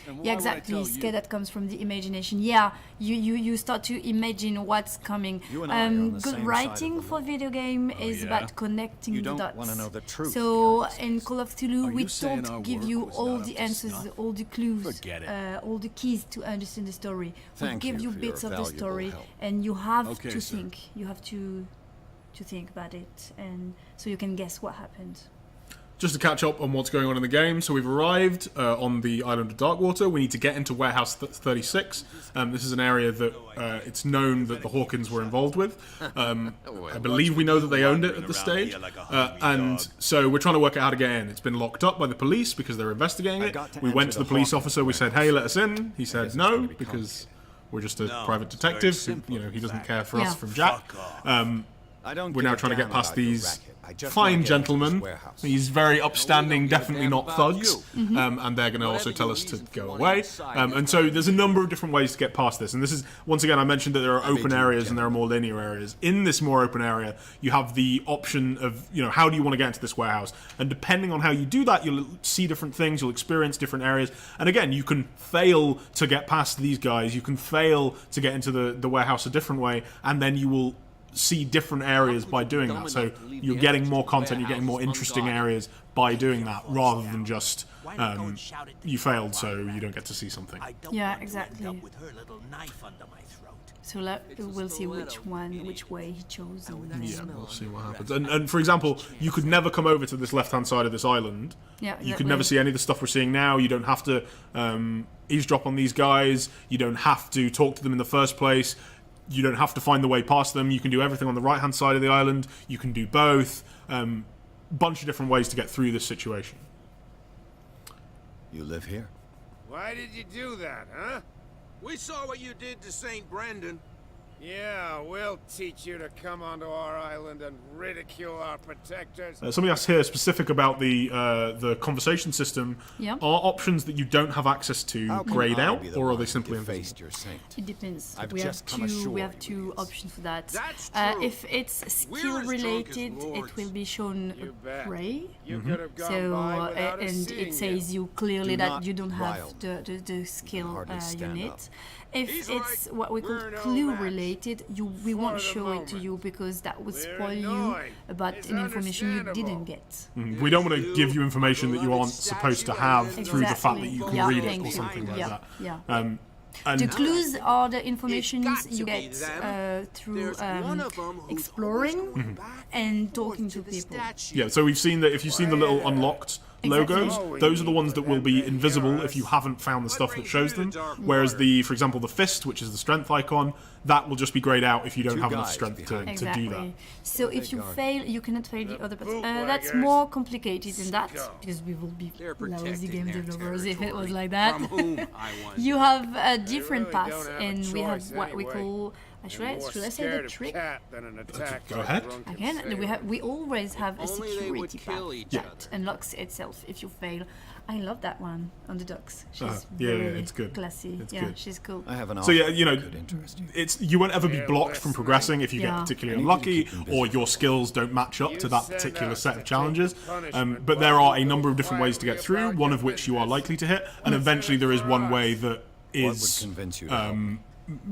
And why Yeah, would I exactly. tell Scare you? that comes from the imagination. Yeah, you start to imagine what's coming. You and I are on the Good same side writing of the for law. video game is yeah? about connecting You the don't dots. wanna know the truth So behind in these Call of Cthulhu, Are we you saying our don't give work you was all not up the to answers, snuff? all the clues, Forget it. all the keys to understand the story. Thank we give you you for your bits of the valuable story, help. and you have Okay, to sir. think. You have to think about it, and so you can guess what happened. Just to catch up on what's going on in the game, so we've arrived on the island of Darkwater. We need to get into Warehouse 36. This is an area that it's known that the Hawkins were involved with. I believe we know that they owned it at this stage. And so we're trying to work out how to get in. It's been locked up by the police because they're investigating it. got to We went enter to the the police Hawkins officer, we said, hey, let us in. He said it's no, gonna be because we're just a No, private it's very detective. simple, He in doesn't fact. care for Yeah. us from Jack. Fuck off. I don't We're give now a trying to damn get past about your these racket. I just fine wanna get into this gentlemen. warehouse. He's very upstanding, give a definitely damn not about thugs. you. And they're going to also Whatever tell your us to reason for go wanting away. inside And so there's a number of different ways to get past this. And this is, once again, I mentioned that there are open you, areas and there are more linear areas. In this more open area, you have the option of, how do you want to get into this warehouse? And depending on how you do that, you'll see different things, you'll experience different areas. And again, you can fail to get past these guys, you can fail to get into the warehouse a different way, and then you will see different areas by doing that. So you're getting more content, you're getting more interesting areas by doing that, rather than just you failed so you don't get to see something. Yeah, exactly. With her little knife under my throat. So we'll see which way he chose. Yeah, we'll see what happens. And for example, you could never come over to this left-hand side of this island. Yeah, You could never see any of the stuff we're seeing now. You don't have to eavesdrop on these guys. You don't have to talk to them in the first place. You don't have to find the way past them. You can do everything on the right-hand side of the island. You can do both. Bunch of different ways to get through this situation. You live here? Why did you do that, huh? We saw what you did to St. Brendan. Yeah, we'll teach you to come onto our island and ridicule our protectors. Somebody asked here specific about the conversation system. Yeah. Are options that you don't have access to How can grayed I out, be the or are one they who simply defaced invisible? your saint? It depends. I've We just come have ashore, two you options for that. That's true. If it's We're skill as drunk as related, it lords. will be shown You bet. gray. You could have gone So by without us and seeing it says you clearly Do that not you don't have rile. the skill hardly stand unit. up. If He's it's right. what we call We're no clue match related, we won't the show it to moment. you because that would We're spoil you annoying. about It's an information you understandable. didn't get. We don't want to give you information that you aren't supposed to have through the fact that you can Yeah, read it thank or you. something like Yeah, that. yeah. And The clues are the information got you to be get them. through There's one of 'em who's exploring always going back and forth talking to the people. statue. yeah, so we've seen that if you've seen the little unlocked Exactly. logos, Oh, those are the yeah. ones that will be invisible if you haven't found the stuff that shows them. Whereas for example, the fist, which is the strength icon, that will just be grayed out if you don't Two have enough guys strength to behind. do that. Exactly. So if you guard. fail, you cannot fail the other person. That's bootleggers. more complicated than that Scum. because we will be They're lousy protecting game their developers if it was territory. like that. From whom, I wonder. You have a different really path, don't have a and we have choice what we anyway. call. Should I say scared the of trick? cat than an attack Go by ahead. drunken Again, we always have a Only they would security kill path each that other. unlocks itself if you fail. I love that one on the docks. She's Yeah, very it's good. classy. It's yeah, good. she's cool. I have an So offer yeah, that could interest you. you won't ever be Yeah, blocked from listen. progressing if you Yeah. get particularly I need to unlucky keep them or busy. your skills don't match up to You that send particular us set to of take challenges. punishment But there while are a you number of go different ways to get quietly through. about One your of which you are business. likely to hit, and eventually there is one way that What would is convince you to help?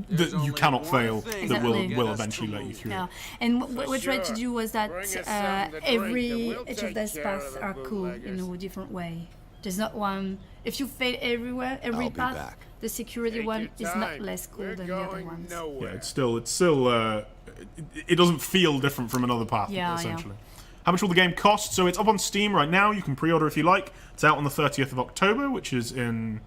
that you only cannot one fail thing that that will will get us eventually to let you move. through. Yeah, and what we tried to sure. do was that Bring us something to drink and we'll each take of those care paths of the are cool in bootleggers. a different way. There's not one. If you fail every I'll be path, back. the security Take one your is not time. less cool We're than the other going ones. Yeah, nowhere. it's still it doesn't feel different from another path Yeah, essentially. How much will the game cost? So it's up on Steam right now. You can pre-order if you like. It's out on the 30th of October, which is in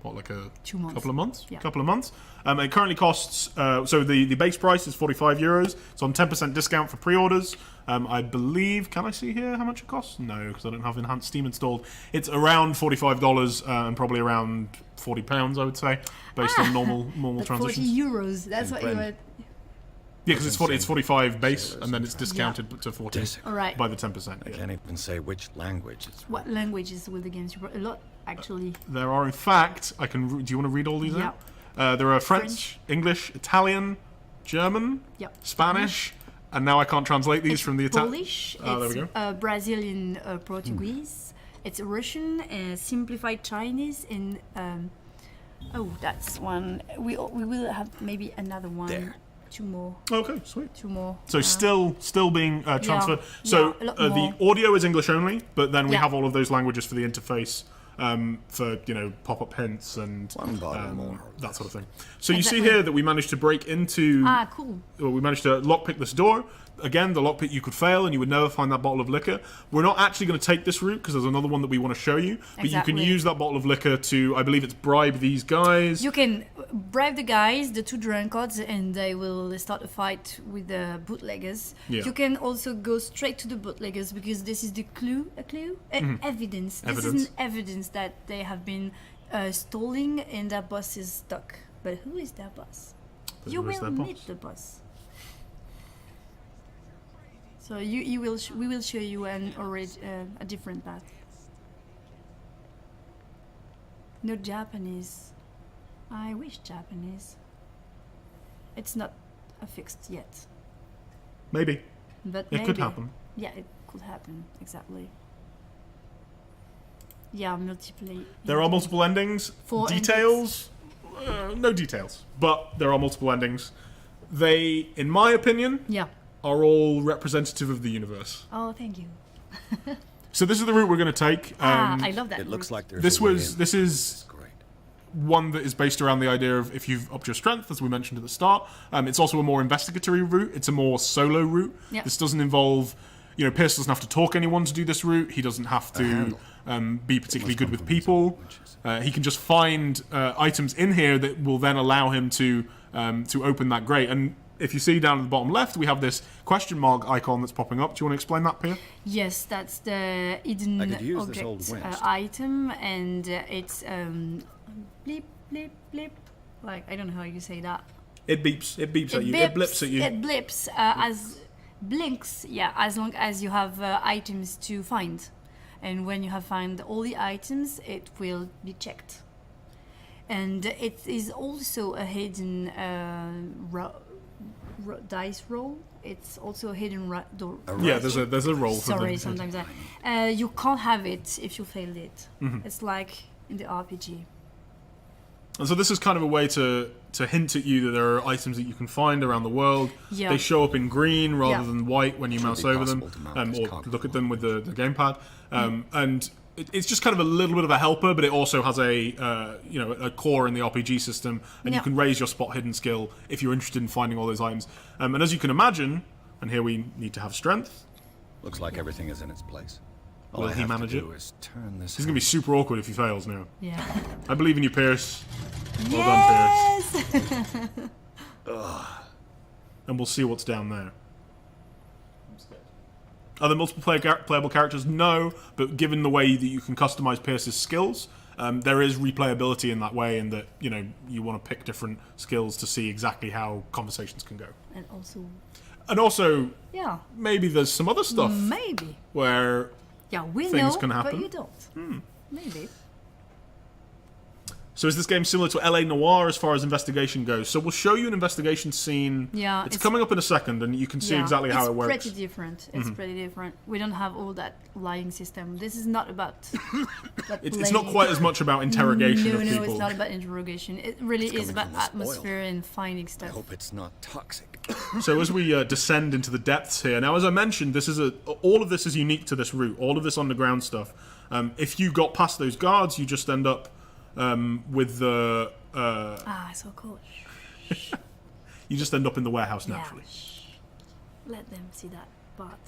like a 2 months. couple of months. Yeah. Couple of months. It currently costs. So the base price is €45. It's on 10% discount for pre-orders. I believe. Can I see here how much it costs? No, because I don't have enhanced Steam installed. It's around $45 and probably around £40, I would say, based on normal But 40 transitions. euros. That's what you Brendan. would. Yeah, because it's 45 base, and then it's discounted to 40 All right. by the 10%. I yeah. can't even say which language it's What languages will the games you brought? A lot, actually. There are, in fact, I can. Do you want to read all these Yeah. out? There are French, English, Italian, German, Yep. Spanish, and now I can't translate these from the Italian. Polish. Oh, there it's we go. Brazilian, Portuguese. It's Russian, simplified Chinese, and oh, that's one. We will have maybe another one. There. 2 more. Okay, sweet. 2 more. So still being transferred. yeah, So a lot the more. audio is English only, but then we Yeah. have all of those languages for the interface. For pop-up hints and One bottle more. that sort of thing. So you see Exactly. here that we managed to break into. Cool. Well, we managed to lockpick this door. Again, the lockpick you could fail and you would never find that bottle of liquor. We're not actually going to take this route because there's another one that we want to show you. But you Exactly. can use that bottle of liquor to, I believe it's bribe these guys. You can bribe the guys, the 2 drunkards, and they will start a fight with the bootleggers. Yeah. You can also go straight to the bootleggers because this is the evidence. This is an evidence that they have been stalling and their boss is stuck. But who is their boss? You Who is will their meet boss? the boss. So we will show you a different path. No Japanese. I wish Japanese. It's not affixed yet, Maybe. but It maybe. could happen. Yeah, it could happen, exactly. Yeah, multiple. There are multiple endings. Four Details? No details. But there are multiple endings. They, in my opinion, Yeah. are all representative of the universe. Oh, thank you. So this is the route we're going to take. I love that. It looks route. like there's This a way was in. this is Great. one that is based around the idea of if you've upped your strength, as we mentioned at the start. It's also a more investigatory route. It's a more solo route. Yeah. This doesn't involve, Pierce doesn't have to talk anyone to do this route. He doesn't have to be particularly good with people. He can just find items in here that will then allow him to open that grate. And if you see down at the bottom left, we have this question mark icon that's popping up. Do you want to explain that, Pia? Yes, that's the hidden I could use this old object winch. item, and it's bleep bleep bleep. Like, I don't know how you say that. It beeps. It beeps at you. It blips at you. It blips as blinks. Yeah, as long as you have items to find, and when you have found all the items, it will be checked. And it is also a hidden dice roll. It's also a hidden door. Yeah, there's a roll for Sorry, them. sometimes you can't have it if you failed it. Mm-hmm. It's like in the RPG. And so this is kind of a way to hint at you that there are items that you can find around the world. Yeah. They show up in green rather Yeah. than white when you mouse over them, possible to mount this or cog look at them with the gamepad. Mm. And it's just kind of a little bit of a helper, but it also has a core in the RPG system, and you Yeah. can raise your spot hidden skill if you're interested in finding all those items. And as you can imagine, and here we need to have strength. Looks like everything is in its place. All Will I he have manage to it? do is turn this. This is going to be super awkward if he fails now. Yeah. I believe in you, Pierce. Well done, Pierce. Yes. And we'll see what's down there. Are there multiple playable characters? No, but given the way that you can customize Pierce's skills, there is replayability in that way, in that you want to pick different skills to see exactly how conversations can go. And also, yeah, maybe there's some other stuff maybe. where We things know, can happen. but you don't. Maybe. So is this game similar to LA Noire as far as investigation goes? So we'll show you an investigation scene. Yeah, it's coming up in a second, and you can see exactly how it works. It's pretty different. It's pretty different. We don't have all that lying system. This is not about. It's not quite as much about interrogation of people. No, it's not about interrogation. It really is about atmosphere and finding I stuff. hope it's not toxic. So as we descend into the depths here, now as I mentioned, all of this is unique to this route. All of this underground stuff. If you got past those guards, you just end up with the. So cool. You just end up in the warehouse naturally. Yeah. Let them see that part.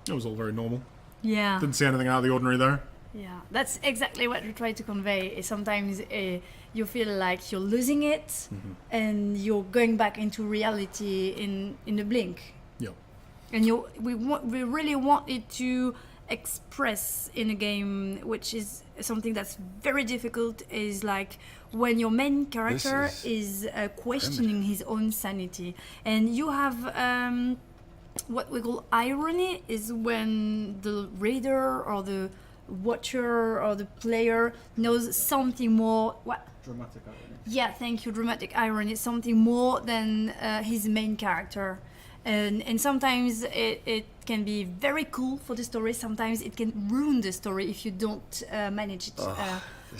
It was all very normal. Yeah. Didn't see anything out of the ordinary there. Yeah, that's exactly what we try to convey. Sometimes you feel like you're losing it, and you're going back into reality in a blink. Yeah. And we really want it to express in a game, which is something that's very difficult, is like when your main character is questioning his own sanity, and you have what we call irony, is when the reader or the watcher or the player knows something more. What? Dramatic irony. Yeah, thank you. Dramatic irony, something more than his main character. And sometimes it can be very cool for the story. Sometimes it can ruin the story if you don't manage it.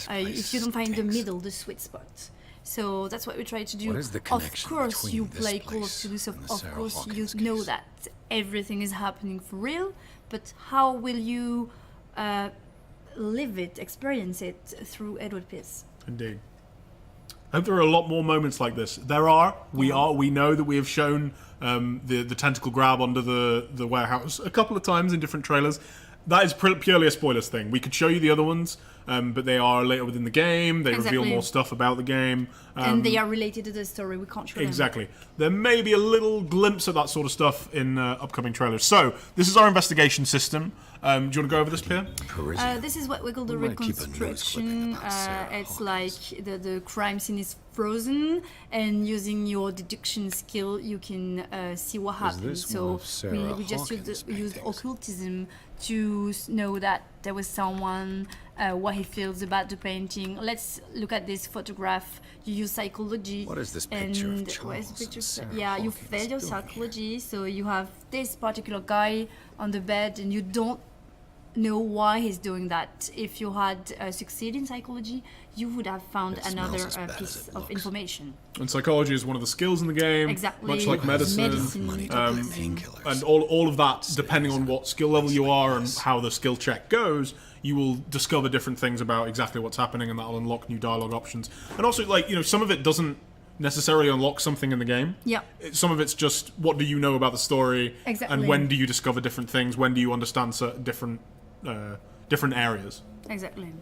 If you don't find the middle, the sweet spot. So that's what we try to do. What is the Of connection course, between you this play Call of place Cthulhu, so and the of Sarah course you Hawkins know case? that everything is happening for real. But how will you live it, experience it through Edward Pierce? Indeed. I hope there are a lot more moments like this. There are. We know that we have shown the tentacle grab under the warehouse a couple of times in different trailers. That is purely a spoilers thing. We could show you the other ones, but they are later within the game. They reveal Exactly. more stuff about the game. And they are related to the story. We can't show them. Exactly. There may be a little glimpse of that sort of stuff in upcoming trailers. So, this is our investigation system. Do you want to go over this, Pierre? This is what we call the We might keep a news clipping reconstruction. about Sarah It's Hawkins. like the crime scene is frozen, and using your deduction skill, you can see what happened. this So one of Sarah we just Hawkins' used paintings? occultism to know that there was someone, what he feels about the painting. Let's look at this photograph. You use psychology. What is this picture of and Charles what is the and picture? Sarah Yeah, you Hawkins fail your doing here? psychology, so you have this particular guy on the bed, and you don't know why he's doing that. If you had succeeded in psychology, you would have found It another smells as bad as piece it of looks. information. And psychology is one of the skills in the game. Exactly. Much like medicine. Medicine. Money to buy painkillers. And all of that, depending on what skill level you are and how the skill check goes, you will discover different things about exactly what's happening, and that'll unlock new dialogue options. And also, like, you know, some of it doesn't necessarily unlock something in the game. Yeah. Some of it's just what do you know about the story, Exactly. and when do you discover different things, when do you understand certain different areas. Exactly.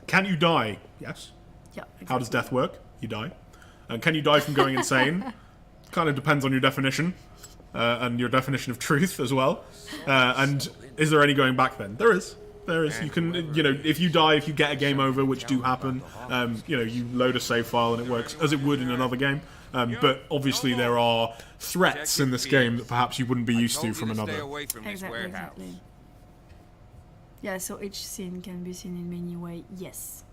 Can you die? Yes. Yeah. Exactly. How does death work? You die. Can you die from going insane? Kind of depends on your definition, and your definition of truth as well. And is there any going back then? There is. There is. You can, you know, if you die, if you get a game over, which do happen, you know, you load a save file and it works as it would in another game. But obviously there are threats in this game that perhaps you wouldn't be used to from another. Exactly. Yeah, so each scene can be seen in many ways. Yes.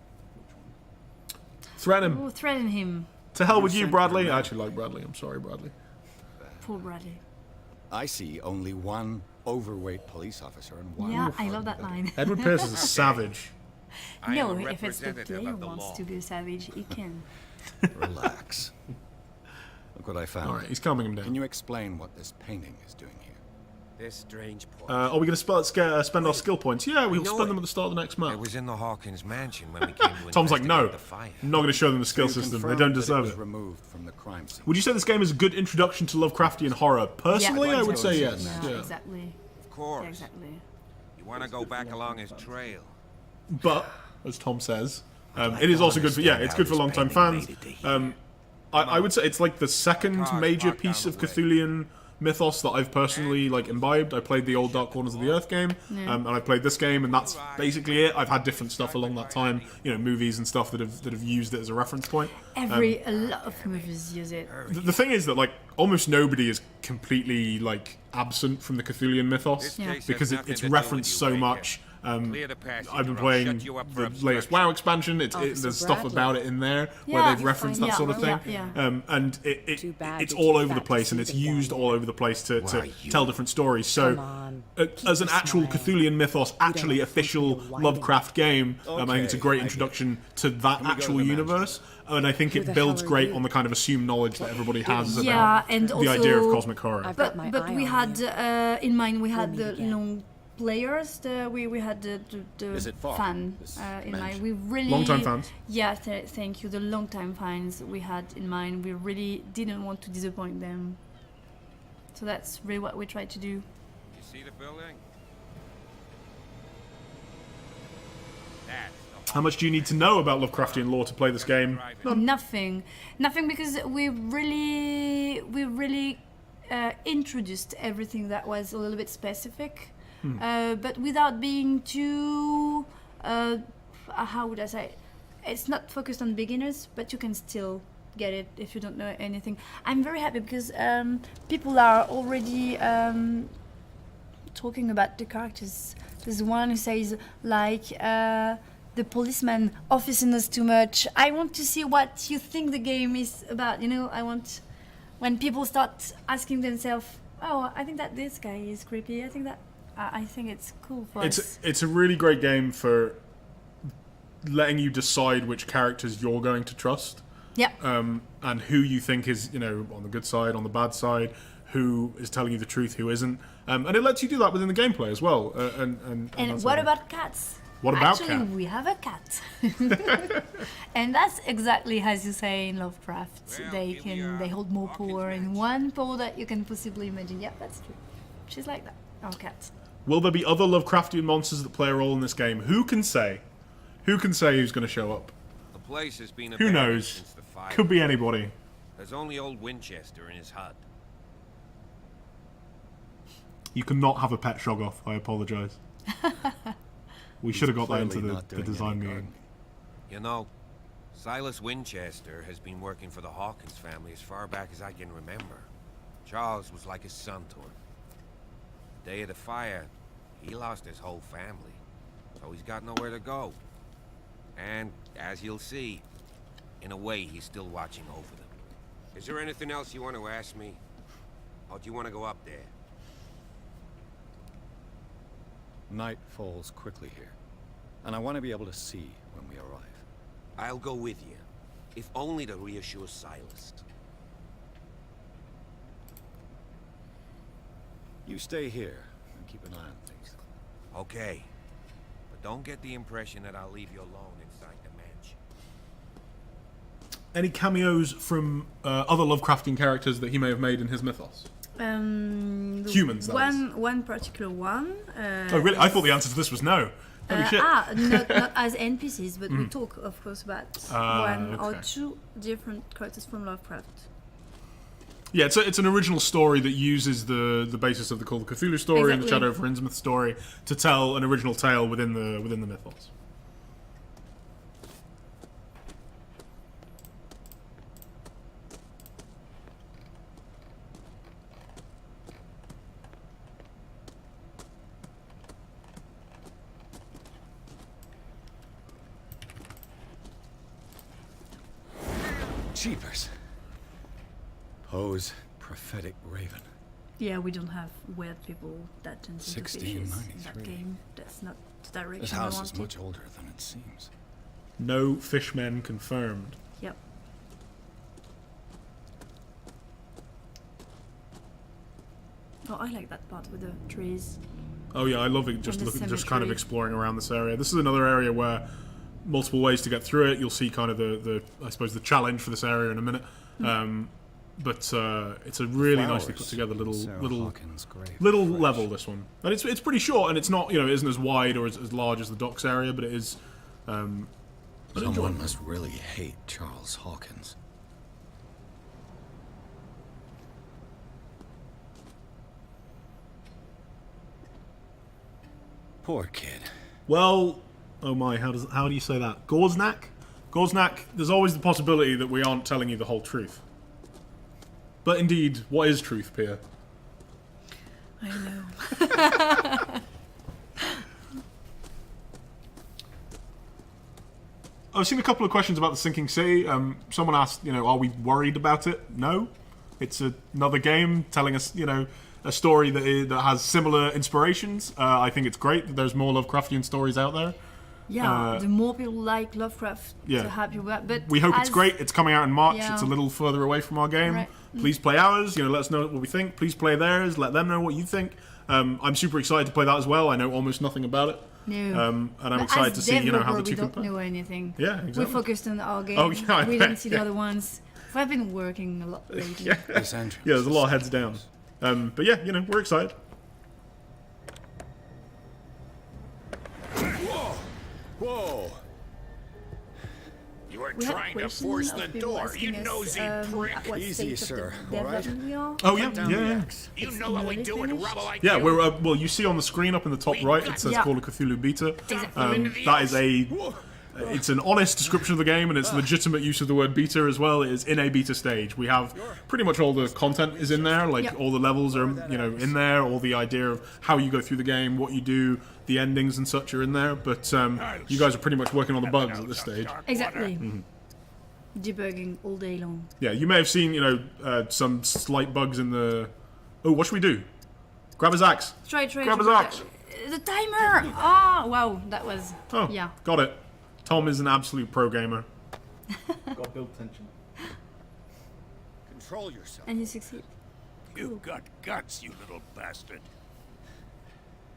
Threaten him. Oh, threaten him. To hell with you, Bradley. I actually like Bradley. I'm sorry, Bradley. Poor Bradley. I see only one overweight police officer and one. Yeah, I love that line. Edward Pierce is a savage. No, if it's the player wants to be savage, he can. Relax. Look what I found. All right, he's calming him Can down. you explain what this painting is doing here? This strange point. Are we going to spend our skill points? Yeah, we'll know spend it. them at the start of the next It match. was in the Hawkins mansion when we came to Tom's like, no, investigate the fire. I'm not going to show them the skill You system. They confirmed don't that deserve was it. removed from the crime scene. Would you say this game is a good introduction to Lovecraftian horror? Personally, Yeah, I would say yes. Yeah, Yeah. exactly. Of course. Yeah, exactly. You want to go back along his trail. But, as Tom says, it is also good for, it's good for long-time fans. I would say it's like the second major piece of Cthulhian mythos that I've personally like imbibed. I played the old Dark Corners of the Earth game, and I played this game, and that's basically it. I've had different stuff along that time, you know, movies and stuff that have used it as a reference point. A lot of movies use it. The thing is that like almost nobody is completely like absent from the Cthulhian mythos Yeah. because it's referenced so much. I've been playing the latest WoW expansion. There's stuff about it in there where Yeah. they've referenced that Yeah, sort of thing, yeah. and Too bad it's you're all too over the fat to place, and see it's them used down all there. over the place to you? tell different stories. So, Come on. as an Keep a actual smile. Cthulhian mythos, actually have official something to whine Lovecraft game, I think it's a great I get it. introduction to that we go to actual the mansion? universe, and I think Who it the builds hell are great you? on the kind of assumed knowledge that everybody has Yeah, about and the idea of also- cosmic horror. I've got my But eye we on had you. in mind we had We'll the meet again. long players. We had the Is it far, fan this in mind. mansion? We really Long-time fans. Yeah, thank you. The long time fans we had in mind. We really didn't want to disappoint them. So that's really what we tried to do. You see the building? That's the How much do you need to know about Lovecraftian lore to play this game? Nothing because we really introduced everything that was a little bit specific, but without being too how would I say? It's not focused on beginners, but you can still get it if you don't know anything. I'm very happy because people are already talking about the characters. There's one who says like the policeman officer knows too much. I want to see what you think the game is about. You know, I want when people start asking themselves, "Oh, I think that this guy is creepy. I think that I think it's cool for us." It's a really great game for letting you decide which characters you're going to trust. Yeah. And who you think is, you know, on the good side, on the bad side, who is telling you the truth, who isn't. And it lets you do that within the gameplay as well. And And what about cats? What about Actually, cat? we have a cat. And that's exactly as you say in Lovecraft. Well, They here we are, they hold more Hawkins power in Mansion. one paw that you can possibly imagine. Yeah, that's true. She's like that. Our cat. Will there be other Lovecraftian monsters that play a role in this game? Who can say? Who can say who's going to show up? The place has been Who abandoned knows? since the fire. Could be anybody. There's only old Winchester in his hut. You cannot have a pet Shoggoth. I apologise. We should have got that into clearly the not doing design any meeting. gardening. You know, Silas Winchester has been working for the Hawkins family as far back as I can remember. Charles was like his son to him. The day of the fire, he lost his whole family, so he's got nowhere to go. And, as you'll see, in a way, he's still watching over them. Is there anything else you want to ask me? Or do you want to go up there? Night falls quickly here, and I want to be able to see when we arrive. I'll go with you, if only to reassure Silas. You stay here and keep an eye on things. Okay. But don't get the impression that I'll leave you alone inside the mansion. Any cameos from other Lovecraftian characters that he may have made in his mythos? Humans, that One particular one. Oh, really? I thought the answer to this was no. Holy shit. Not as NPCs, but we talk, of course, about one or okay. two different characters from Lovecraft. Yeah, it's an original story that uses the basis of the Call of Cthulhu story and the Exactly. Shadow of Innsmouth story to tell an original tale within the mythos. Jeepers. Poe's prophetic raven. Yeah, we don't have weird people that turn into fishes in that 1693. game. That's not the direction This we house wanted. is much older than it seems. No fishmen confirmed. Yep. Oh, I like that part with the trees. Oh yeah, I love it. Just the looking, just kind of cemetery. exploring around this area. This is another area where multiple ways to get through it. You'll see kind of the I suppose the challenge for this area in a minute. But it's a really nicely put Flowers. together Sarah Hawkins' grave. little Fresh. level, this one, and it's pretty short, and it's not, you know, it isn't as wide or as large as the docks area, but it is. Someone must really hate Charles Hawkins. Poor kid. Well, oh my, how do you say that? Gorznak? Gorznak, there's always the possibility that we aren't telling you the whole truth. But indeed, what is truth, Pia? I know. I've seen a couple of questions about the sinking city. Someone asked, you know, are we worried about it? No. It's another game telling us, you know, a story that has similar inspirations. I think it's great that there's more Lovecraftian stories out there. Yeah, the more people like Lovecraft, yeah. the happier we are. But We hope it's as- great. It's coming out in March. Yeah. It's a little further away from our game. Right. Please play ours. You know, let us know what we think. Please play theirs. Let them know what you think. I'm super excited to play that as well. I know almost nothing about it. No. And I'm But excited as to see, you know, how the developer, two we don't compare. know anything. Yeah, exactly. We focused on our game. Oh, yeah, I we bet, didn't see yeah. the other ones. We've been working a lot lately. Yeah. This entrance Yeah, there's a is lot of heads down. But yeah, you know, we're excited. Whoa! You were We had a trying to question force of the people door, asking you us, nosy prick! at what Easy, stage sir, of the all right? development we are. Oh yeah, Down the yeah. axe. You It's know what we nearly do with finished. rubble like Yeah, you? we're well. You see on the screen up in the top right, it says Yeah. Call of Cthulhu Beta. Exactly. That is a. It's an honest description of the game, and it's legitimate use of the word beta as well. It is in a beta stage. We have pretty much all the content is in there, like Yep. all the levels are, you know, in there. All the idea of how you go through the game, what you do, the endings and such are in there. But you guys are pretty much working on the bugs at this stage. Exactly. Mm-hmm. Debugging all day long. Yeah, you may have seen, you know, some slight bugs in the. Oh, what should we do? Grab his axe. Try. Grab his axe. The timer! Ah, wow, that was. Oh, Yeah. got it. Tom is an absolute pro gamer. Got build tension. control yourself. And you succeed. You've got guts, you little bastard.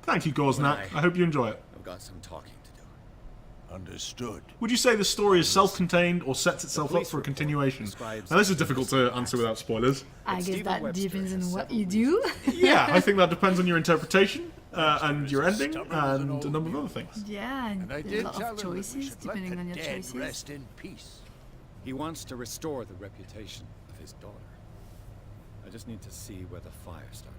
Thank you, Gorznak. I hope you enjoy it. I've got some talking to do. Understood. Would you say the story is self-contained or sets itself up for a continuation? Now, this is difficult to answer without spoilers. I guess Stephen that Webster depends has on what several you do. Yeah, I think that depends on your interpretation and your ending and a number of other things. Yeah, and And I there's did a lot tell of him that we choices should let depending the on your dead choices. rest in peace. He wants to restore the reputation of his daughter. I just need to see where the fire started.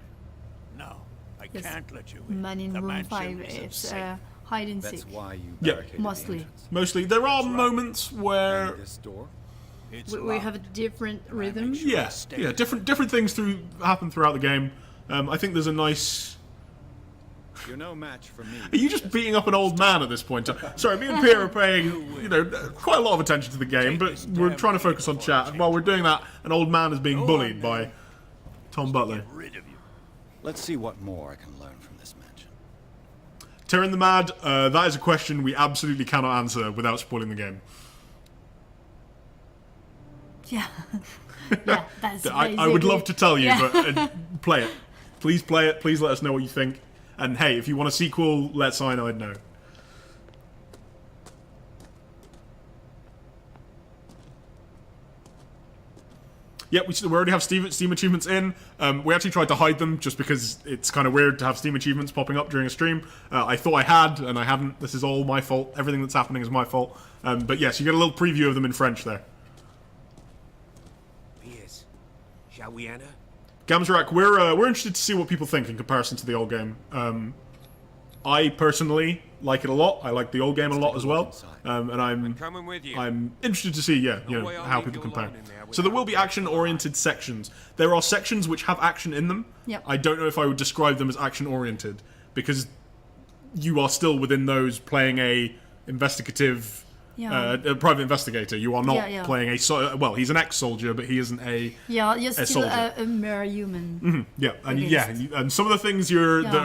No, I Yes. can't let you in. Man in The room mansion 5, isn't it's safe. hide and That's seek. why you Yeah. barricaded Mostly. the entrance. Mostly, there are moments where And this door? It's We have a locked. different rhythm. sure yeah, stay yeah, there. different things happen throughout the game. I think there's a nice. You're no match for me. Are you just beating up an old man at this point? Sorry, me and Pierre are paying, quite a lot of attention to the game, but we're trying to focus on chat. And while we're doing that, an old man is being bullied by Tom Butler. Rid of you. Let's see what more I can learn from this mansion. Tyrion the Mad, that is a question we absolutely cannot answer without spoiling the game. Yeah. Yeah, that's I would love to tell you, Yeah. but play it. Please play it. Please let us know what you think. And hey, if you want a sequel, let Cyanide know. Yeah, we already have Steam achievements in. We actually tried to hide them just because it's kind of weird to have Steam achievements popping up during a stream. I thought I had, and I hadn't. This is all my fault. Everything that's happening is my fault. But yes, you get a little preview of them in French there. Piers, shall we enter? Gamzrak, we're interested to see what people think in comparison to the old game. I personally like it a lot. I like the old game a lot as well, and I'm Coming with you. interested to see, way I'll how leave people you compare. alone in there So there will without be being action-oriented sections. There are sections which have action in them. Yep. I don't know if I would describe them as action-oriented because you are still within those playing a investigative. Yeah. A private investigator. You are not Yeah, yeah. playing well, he's an ex-soldier, but he isn't a. Yeah, you're still soldier. a mere human. Yeah, and Against. and some of the things that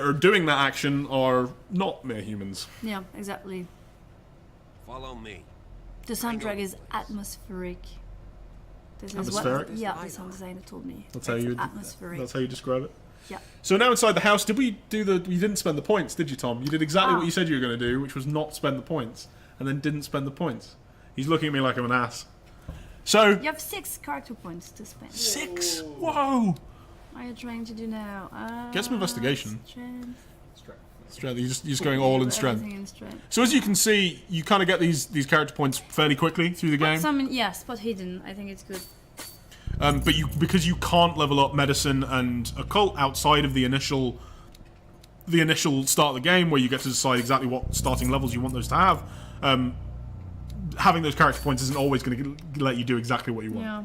are doing that action are not mere humans. Yeah, exactly. Follow me. The soundtrack is atmospheric. This is Atmospheric? what the sound designer told me. That's how It's you. atmospheric. That's how you describe it. Yeah. So now inside the house, did we do the? You didn't spend the points, did you, Tom? You did exactly Ah. what you said you were going to do, which was not spend the points, and then didn't spend the points. He's looking at me like I'm an ass. So You have 6 character points to spend. 6. Whoa. What are you trying to do now? Get some investigation. Strength. Strength. You're just going all in strength. Everything in strength. So as you can see, you kind of get these character points fairly quickly through the game. Some, spot hidden. I think it's good. But because you can't level up medicine and occult outside of the initial start of the game, where you get to decide exactly what starting levels you want those to have. Having those character points isn't always going to let you do exactly what you want. Yeah.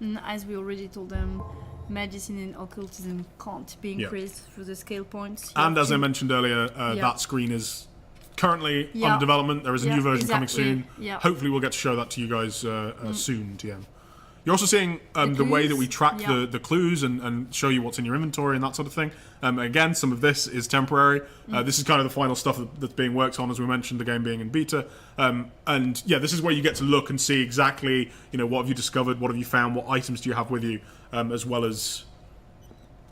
And as we already told them, medicine and occultism can't be increased through the scale points. You And have as I to- mentioned earlier, that screen is currently Yeah. under development. There is a Yeah, new version coming exactly. soon. Yeah. Hopefully, we'll get to show that to you guys soon, TM. You're also seeing the way that we clues? track Yeah. the clues and show you what's in your inventory and that sort of thing. Again, some of this is temporary. This is kind of the final stuff that's being worked on, as we mentioned, the game being in beta. And yeah, this is where you get to look and see exactly, what have you discovered, what have you found, what items do you have with you, as well as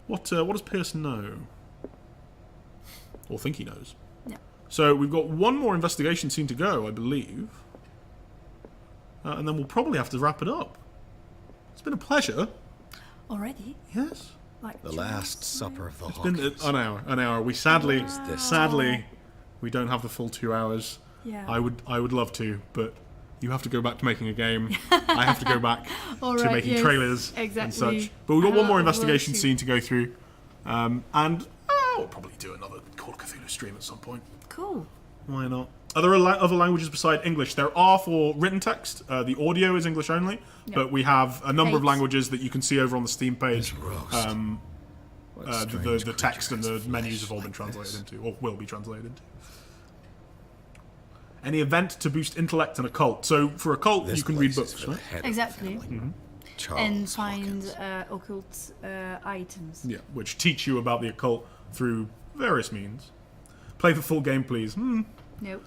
what does Pierce know? Or think he knows. Yeah. So we've got one more investigation scene to go, I believe. And then we'll probably have to wrap it up. It's been a pleasure. Already? Yes. Like The Last Supper of the It's been Hawkins. an hour. We sadly, we don't have the full 2 hours. Yeah. I would love to, but you have to go back to making a game. I have to go back to Alright, making yes, trailers and exactly. such. But we've got one more I'll investigation see. scene to go through. And we'll probably do another Call of Cthulhu stream at some point. Cool. Why not? Are there other languages beside English? There are for written text. The audio is English only, but we have a number of 8. languages that you can see over on the Steam page. Roast. What The strange text and creature the has menus flesh have all been like translated this. into, or will be translated into. Any event to boost intellect and occult. So for occult, This you can read place is books, for the right? head of the Exactly. family. Charles And find Hawkins. occult items. Yeah, which teach you about the occult through various means. Play the full game, please. Nope.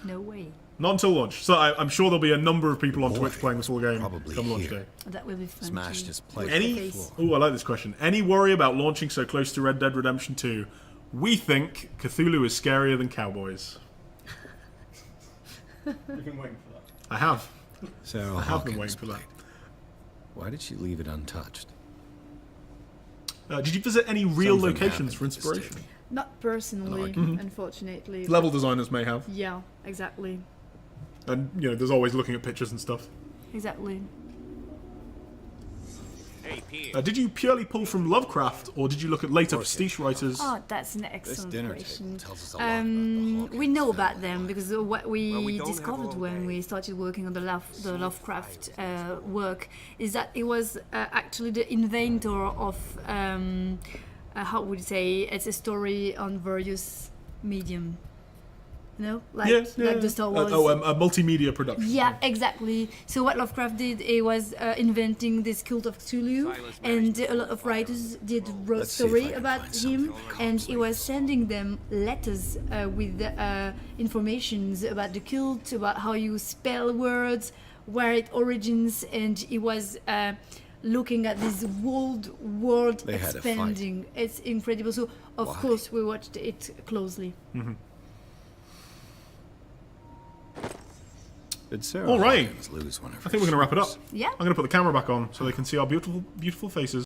No way. Not until launch. So I'm sure there'll be a number of people on Twitch playing this full game Probably come launch here. day. That will be fun. Smash too. just play. Any? Oh, I like this question. Any worry about launching so close to Red Dead Redemption 2? We think Cthulhu is scarier than cowboys. You've been waiting for that. I have. Sarah I have been Hawkins waiting for that. played. Why did she leave it untouched? Did you visit any real Something locations happened for to this inspiration? tape. Not personally, Mm-hmm. unfortunately. Level designers may have. Yeah, exactly. And, there's always looking at pictures and stuff. Exactly. Hey, Pierre. Did you purely pull from Lovecraft, or did you look at later prestige writers? Oh, that's an This excellent dinner question. table tells us a lot about the Hawkins We know family. about them because what we, Well, we don't have discovered all when day. we started working on the Lovecraft work is that it was actually the inventor of how would you say, it's a story on various medium. Like the Star Wars. A multimedia production. Yeah, exactly. So what Lovecraft did, he was inventing this cult of Cthulhu, and a lot of writers wrote Let's see if I story can about find something him, on the and comms he was links. sending them letters with informations about the cult, about how you spell words, where it origins, and he was looking at this world They had a fight. expanding. It's incredible. So of Why? course we watched it closely. Did Sarah All right. Hawkins lose one of her I think we're going to wrap it up. shoes? Yeah. I'm going to put the camera back on so they can see our beautiful, beautiful faces.